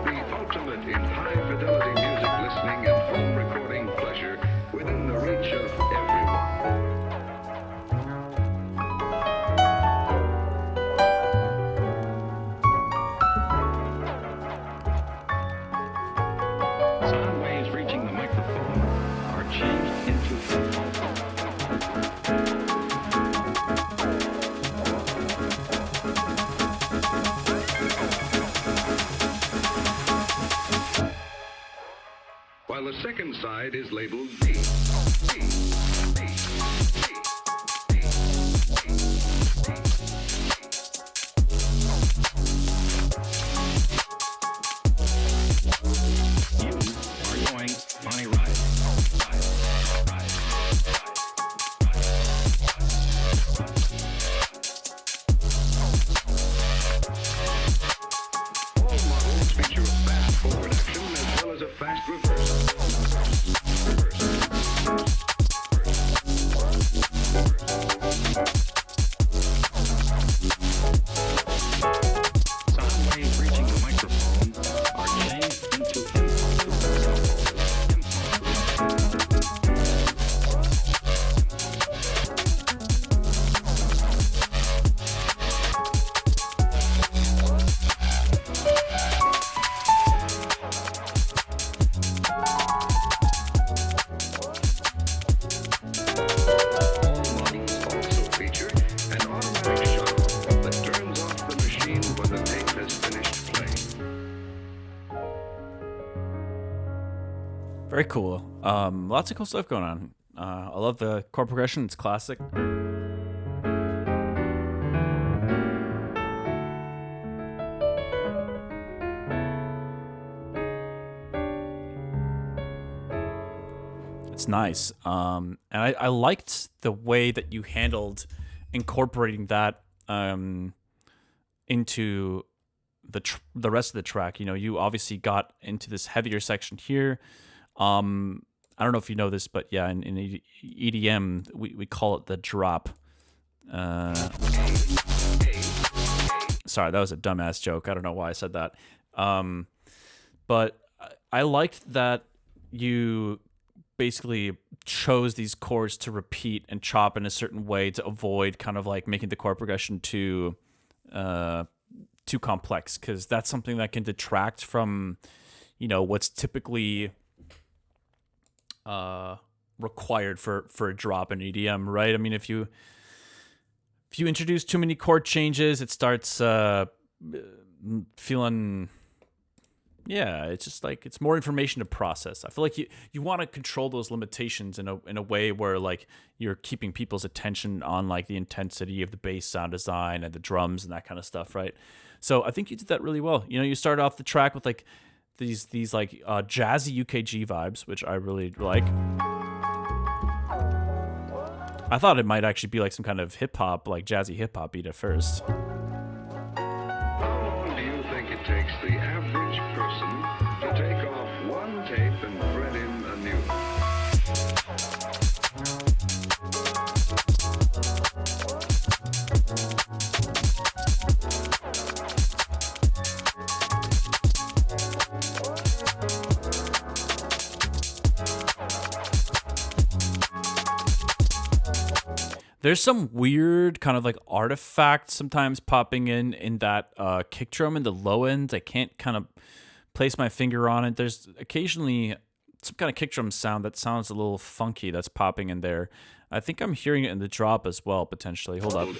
The ultimate in high-fidelity music listening and home recording pleasure within the reach of everyone. Sound waves reaching the microphone are changed into twofold. While the second side is labeled B. B, B, B, B, B, You are going on a ride. All models feature a fast forward action as well as a fast reverse. Sound waves reaching the microphone are changed into All models also feature an automatic shut off that turns off the machine when the tape has finished playing. Very cool. Lots of cool stuff going on. I love the chord progression. It's classic. It's nice. And I liked the way that you handled incorporating that into the rest of the track. You know, you obviously got into this heavier section here. I don't know if you know this, but yeah, in EDM we call it the drop. Sorry, that was a dumbass joke. I don't know why I said that. But I liked that you basically chose these chords to repeat and chop in a certain way to avoid kind of like making the chord progression too complex, because that's something that can detract from, you know, what's typically required for a drop in EDM, right? I mean, if you introduce too many chord changes, it starts feeling, yeah, it's just like it's more information to process. I feel like you want to control those limitations in a way where like you're keeping people's attention on like the intensity of the bass sound design and the drums and that kind of stuff, right? So I think you did that really well. You know, you started off the track with like these like jazzy UKG vibes, which I really like. I thought it might actually be like some kind of hip hop, like jazzy hip hop beat at first. How long do you think it takes the average person to take off one tape and thread in a new one? There's some weird kind of like artifact sometimes popping in that kick drum in the low end. I can't kind of place my finger on it. There's occasionally some kind of kick drum sound that sounds a little funky that's popping in there. I think I'm hearing it in the drop as well, potentially. Hold up.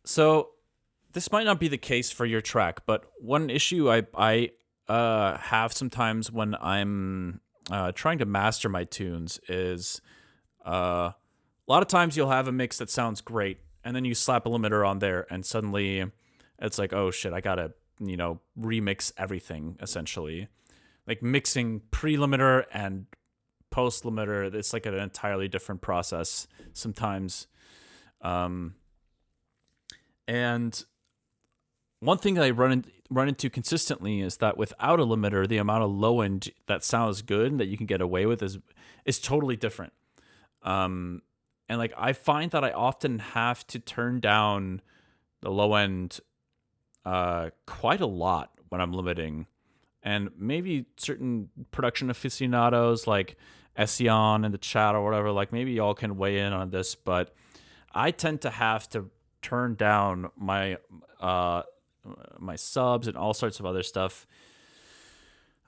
So this might not be the case for your track, but one issue I have sometimes when I'm trying to master my tunes is a lot of times you'll have a mix that sounds great, and then you slap a limiter on there, and suddenly it's like, oh shit, I gotta, you know, remix everything, essentially. Like mixing pre-limiter and post-limiter, it's like an entirely different process sometimes. And one thing that I run into consistently is that without a limiter, the amount of low end that sounds good and that you can get away with is totally different. And like I find that I often have to turn down the low end quite a lot when I'm limiting. And maybe certain production aficionados like Ession in the chat or whatever, like maybe y'all can weigh in on this, but I tend to have to turn down my my subs and all sorts of other stuff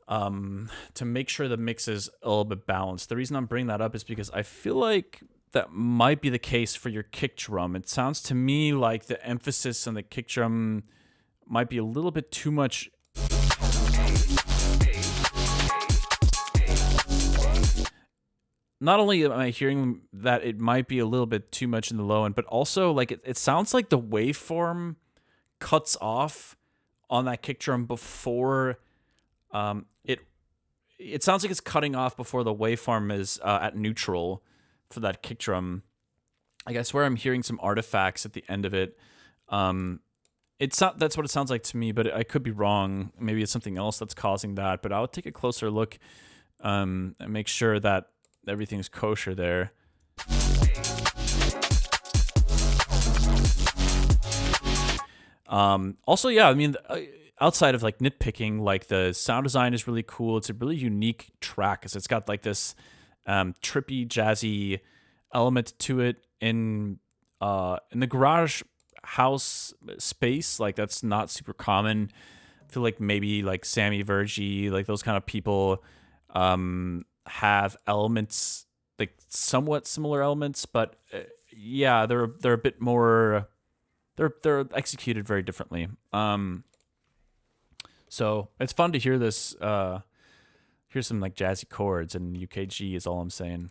to make sure the mix is a little bit balanced. The reason I'm bringing that up is because I feel like that might be the case for your kick drum. It sounds to me like the emphasis on the kick drum might be a little bit too much. Not only am I hearing that it might be a little bit too much in the low end, but also like it sounds like the waveform cuts off on that kick drum before it sounds like it's cutting off before the waveform is at neutral for that kick drum. Like I swear I'm hearing some artifacts at the end of it. That's what it sounds like to me, but I could be wrong. Maybe it's something else that's causing that, but I'll take a closer look and make sure that everything's kosher there. Also, yeah, I mean, outside of like nitpicking, like the sound design is really cool. It's a really unique track because it's got like this trippy, jazzy element to it in the garage house space. Like that's not super common. I feel like maybe like Sammy Vergi, like those kind of people have elements, like somewhat similar elements, but yeah, they're a bit more. They're executed very differently. So it's fun to hear this. Hear some like jazzy chords and UKG is all I'm saying.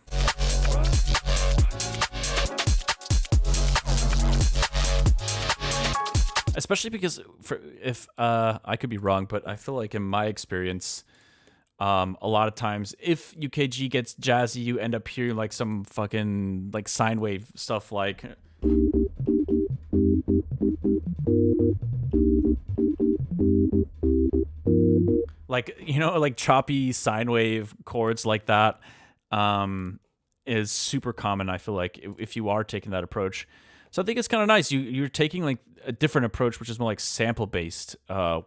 Especially because if I could be wrong, but I feel like in my experience, A lot of times, if UKG gets jazzy, you end up hearing like some fucking like sine wave stuff, like like choppy sine wave chords like that. Is super common. I feel like if you are taking that approach, so I think it's kind of nice. You're taking like a different approach, which is more like sample based. I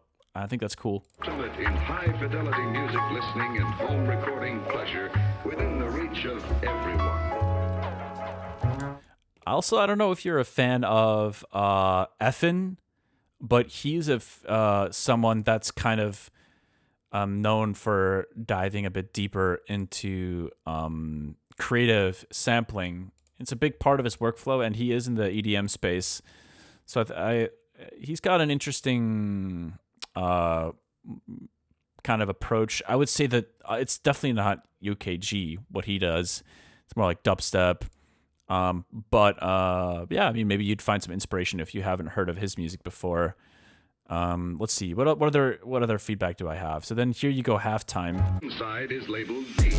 think that's cool. Ultimate in high fidelity music listening and home recording pleasure within the reach of everyone. Also, I don't know if you're a fan of Effin, but he's someone that's kind of known for diving a bit deeper into creative sampling. It's a big part of his workflow, and he is in the EDM space. So he's got an interesting kind of approach. I would say that it's definitely not UKG what he does. It's more like dubstep. But yeah, I mean, maybe you'd find some inspiration if you haven't heard of his music before. Let's see. What other feedback do I have? So then here you go, halftime. Inside is labeled D.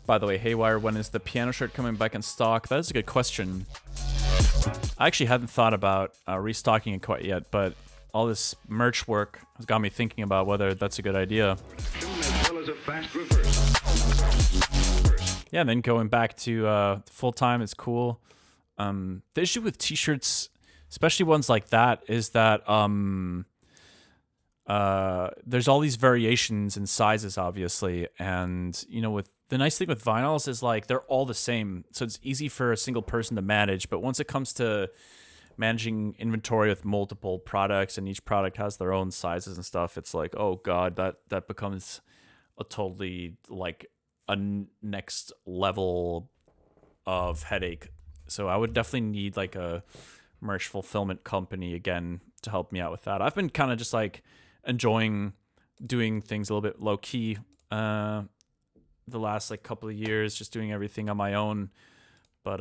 By the way, Haywyre, when is the piano shirt coming back in stock? That is a good question. I actually hadn't thought about restocking it quite yet, but all this merch work has got me thinking about whether that's a good idea. As well as a fast reverse. Yeah, and then going back to full time is cool. The issue with t-shirts, especially ones like that, is that there's all these variations in sizes, obviously, and with the nice thing with vinyls is like they're all the same, so it's easy for a single person to manage. But once it comes to managing inventory with multiple products and each product has their own sizes and stuff, it's like, oh god, that becomes a totally like a next level of headache. So I would definitely need like a merch fulfillment company again to help me out with that. I've been kind of just like enjoying doing things a little bit low key the last like couple of years, just doing everything on my own. But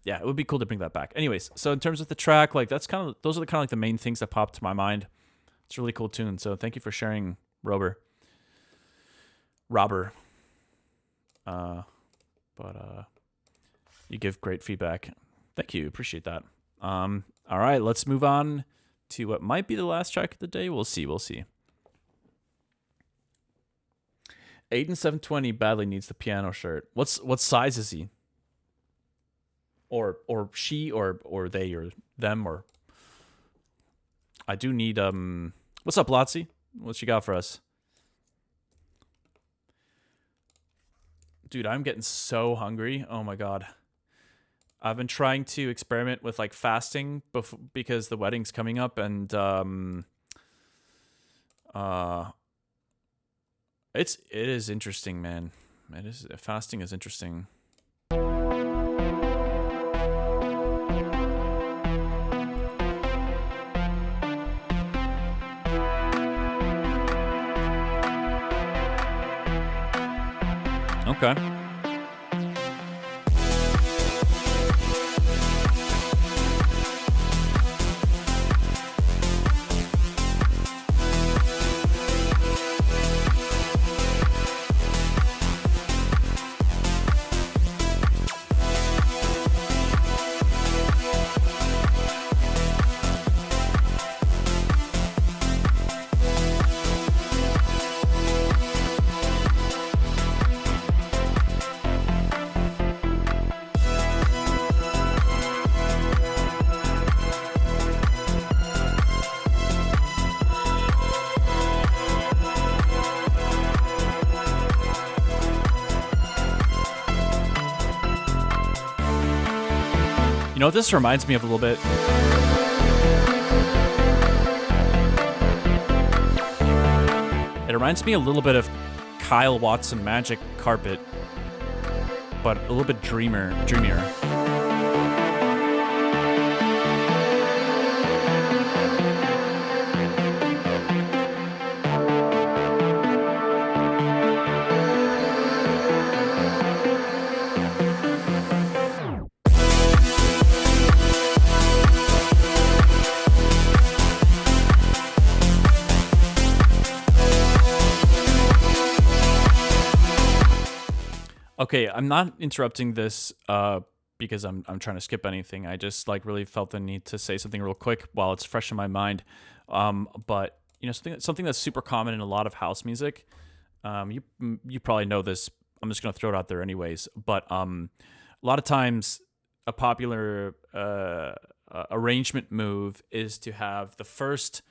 yeah, it would be cool to bring that back. Anyways, so in terms of the track, like those are the kind of like the main things that popped to my mind. It's a really cool tune. So thank you for sharing, Robber. But you give great feedback. Thank you. Appreciate that. All right, let's move on to what might be the last track of the day. We'll see. 8 720 badly needs the piano shirt. What size is he? Or she or they or them or I do need what's up, Lotzi? What you got for us? Dude, I'm getting so hungry. Oh my god. I've been trying to experiment with like fasting because the wedding's coming up, and it is interesting, man. Fasting is interesting. Okay. You know what this reminds me of a little bit? It reminds me a little bit of Kyle Watson Magic Carpet, but a little bit dreamier. Okay, I'm not interrupting this because I'm trying to skip anything. I just like really felt the need to say something real quick while it's fresh in my mind. But you know, something that's super common in a lot of house music. You probably know this. I'm just gonna throw it out there anyways. But a lot of times, a popular arrangement move is to have the first,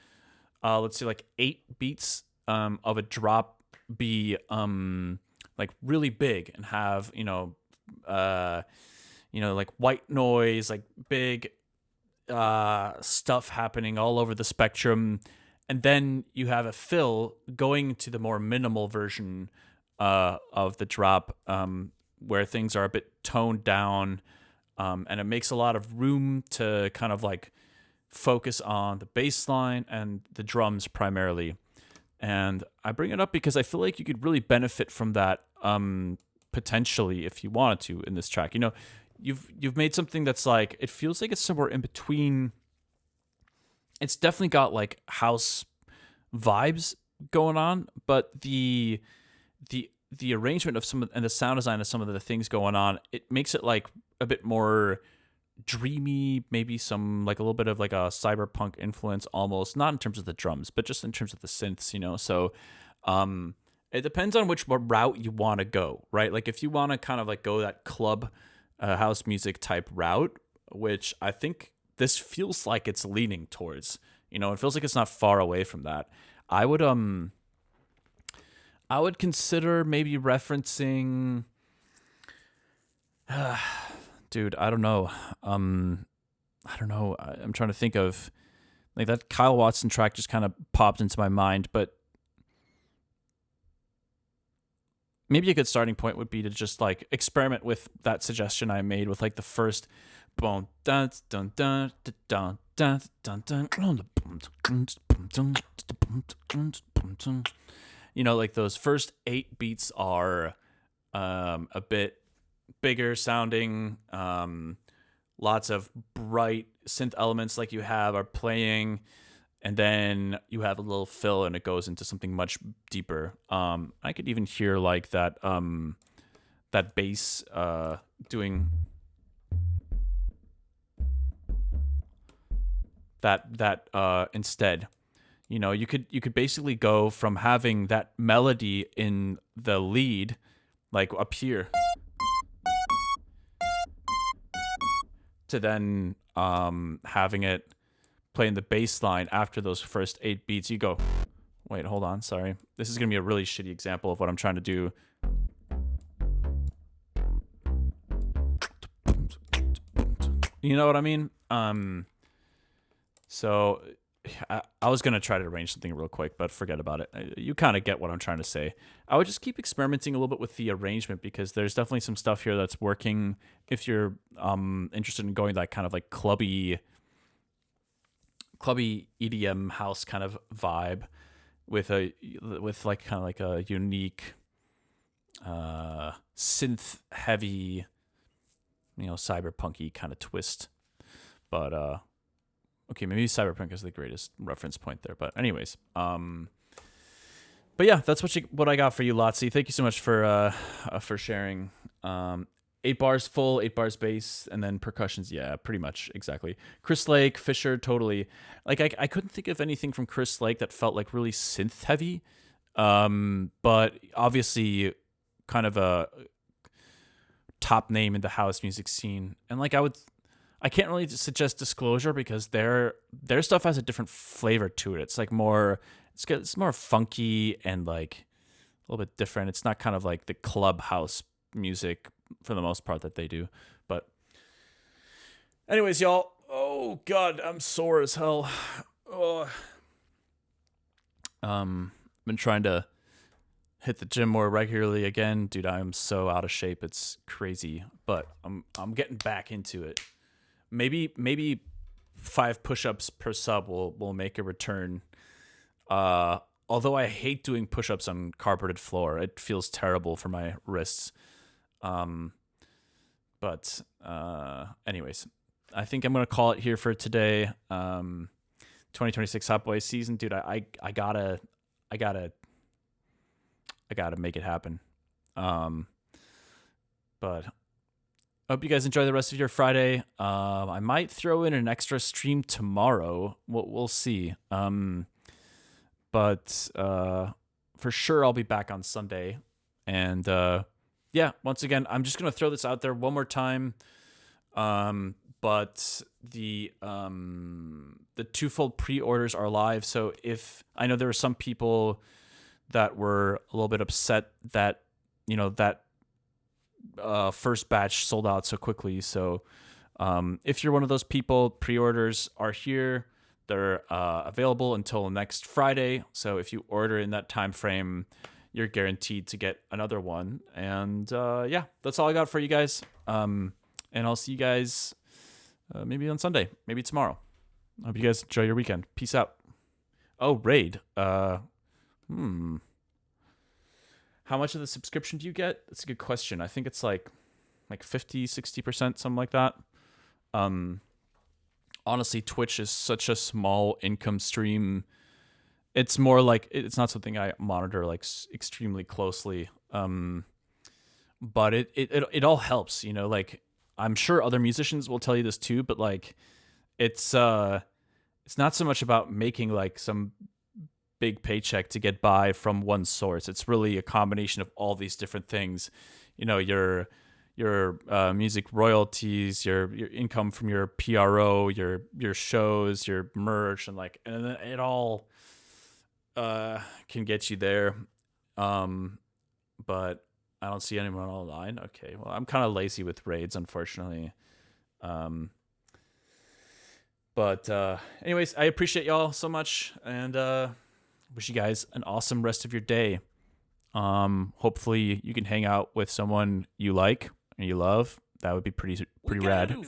let's say, like 8 beats of a drop be like really big and have like white noise, like big stuff happening all over the spectrum, and then you have a fill going to the more minimal version of the drop, where things are a bit toned down, and it makes a lot of room to kind of like focus on the bass line and the drums primarily. And I bring it up because I feel like you could really benefit from that, potentially, if you wanted to, in this track. You know, you've made something that's like, it feels like it's somewhere in between. It's definitely got like house vibes going on, but the arrangement of some and the sound design of some of the things going on, it makes it like a bit more dreamy, maybe some like a little bit of like a cyberpunk influence almost, not in terms of the drums, but just in terms of the synths, you know. So it depends on which route you want to go, right? Like if you want to kind of like go that club house music type route, which I think this feels like it's leaning towards, you know, it feels like it's not far away from that. I would consider maybe referencing dude, I don't know. I'm trying to think of like that Kyle Watson track just kind of popped into my mind, but maybe a good starting point would be to just like experiment with that suggestion I made with like the first boom dun dun dun dun dun dun dun. You know, like those first 8 beats are a bit bigger sounding, lots of bright synth elements like you have are playing, and then you have a little fill and it goes into something much deeper. I could even hear like that bass doing that instead. You know, you could basically go from having that melody in the lead, like up here, to then having it playing the bass line after those first 8 beats. You go, wait, hold on, sorry. This is going to be a really shitty example of what I'm trying to do. You know what I mean? So I was going to try to arrange something real quick, but forget about it. You kind of get what I'm trying to say. I would just keep experimenting a little bit with the arrangement, because there's definitely some stuff here that's working if you're interested in going that kind of like clubby EDM house kind of vibe with like kind of like a unique synth heavy, you know, cyberpunky kind of twist. But okay, maybe cyberpunk is the greatest reference point there. But anyways, but yeah, that's what I got for you, Lotzi. Thank you so much for sharing. 8 bars full, 8 bars bass, and then percussions. Yeah, pretty much exactly. Chris Lake, Fisher, totally. Like I couldn't think of anything from Chris Lake that felt like really synth heavy. But obviously, kind of a top name in the house music scene, and like I can't really suggest Disclosure because their stuff has a different flavor to it. It's like it's more funky and like a little bit different. It's not kind of like the club house music for the most part that they do. But anyways, y'all. Oh God, I'm sore as hell. Oh. Been trying to hit the gym more regularly again, dude. I'm so out of shape. It's crazy, but I'm getting back into it. Maybe 5 push-ups per sub will make a return. Although I hate doing push-ups on carpeted floor. It feels terrible for my wrists. But anyways, I think I'm gonna call it here for today. 2026 Hot Boys season, dude. I gotta make it happen. But I hope you guys enjoy the rest of your Friday. I might throw in an extra stream tomorrow. We'll see. But for sure, I'll be back on Sunday. And yeah, once again, I'm just gonna throw this out there one more time. But the twofold pre-orders are live. So if I know there were some people that were a little bit upset that that first batch sold out so quickly. So if you're one of those people, pre-orders are here. They're available until next Friday. So if you order in that time frame, you're guaranteed to get another one. And yeah, that's all I got for you guys. And I'll see you guys maybe on Sunday, maybe tomorrow. Hope you guys enjoy your weekend. Peace out. Oh, raid. How much of the subscription do you get? That's a good question. I think it's like 50, 60%, something like that. Honestly, Twitch is such a small income stream. It's more like it's not something I monitor like extremely closely. But it all helps, like I'm sure other musicians will tell you this too, but like it's not so much about making like some big paycheck to get by from one source. It's really a combination of all these different things. Your music royalties, your income from your PRO, your shows, your merch, and then it all can get you there. But I don't see anyone online. Okay, well, I'm kind of lazy with raids, unfortunately. But anyways, I appreciate y'all so much, and wish you guys an awesome rest of your day. Hopefully you can hang out with someone you like and you love. That would be pretty rad. Thank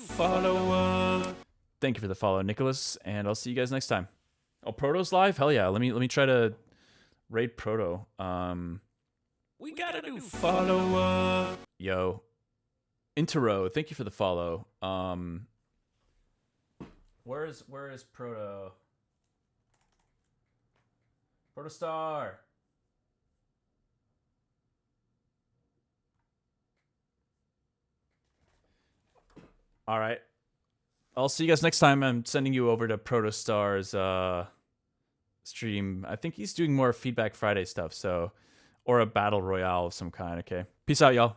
you for the follow, Nicholas, and I'll see you guys next time. Oh, Proto's live? Hell yeah. Let me try to raid Proto. We gotta do follow. Yo. Intero, thank you for the follow. Where is Proto? Protostar. All right. I'll see you guys next time. I'm sending you over to Protostar's stream. I think he's doing more Feedback Friday stuff, or a battle royale of some kind. Okay. Peace out, y'all.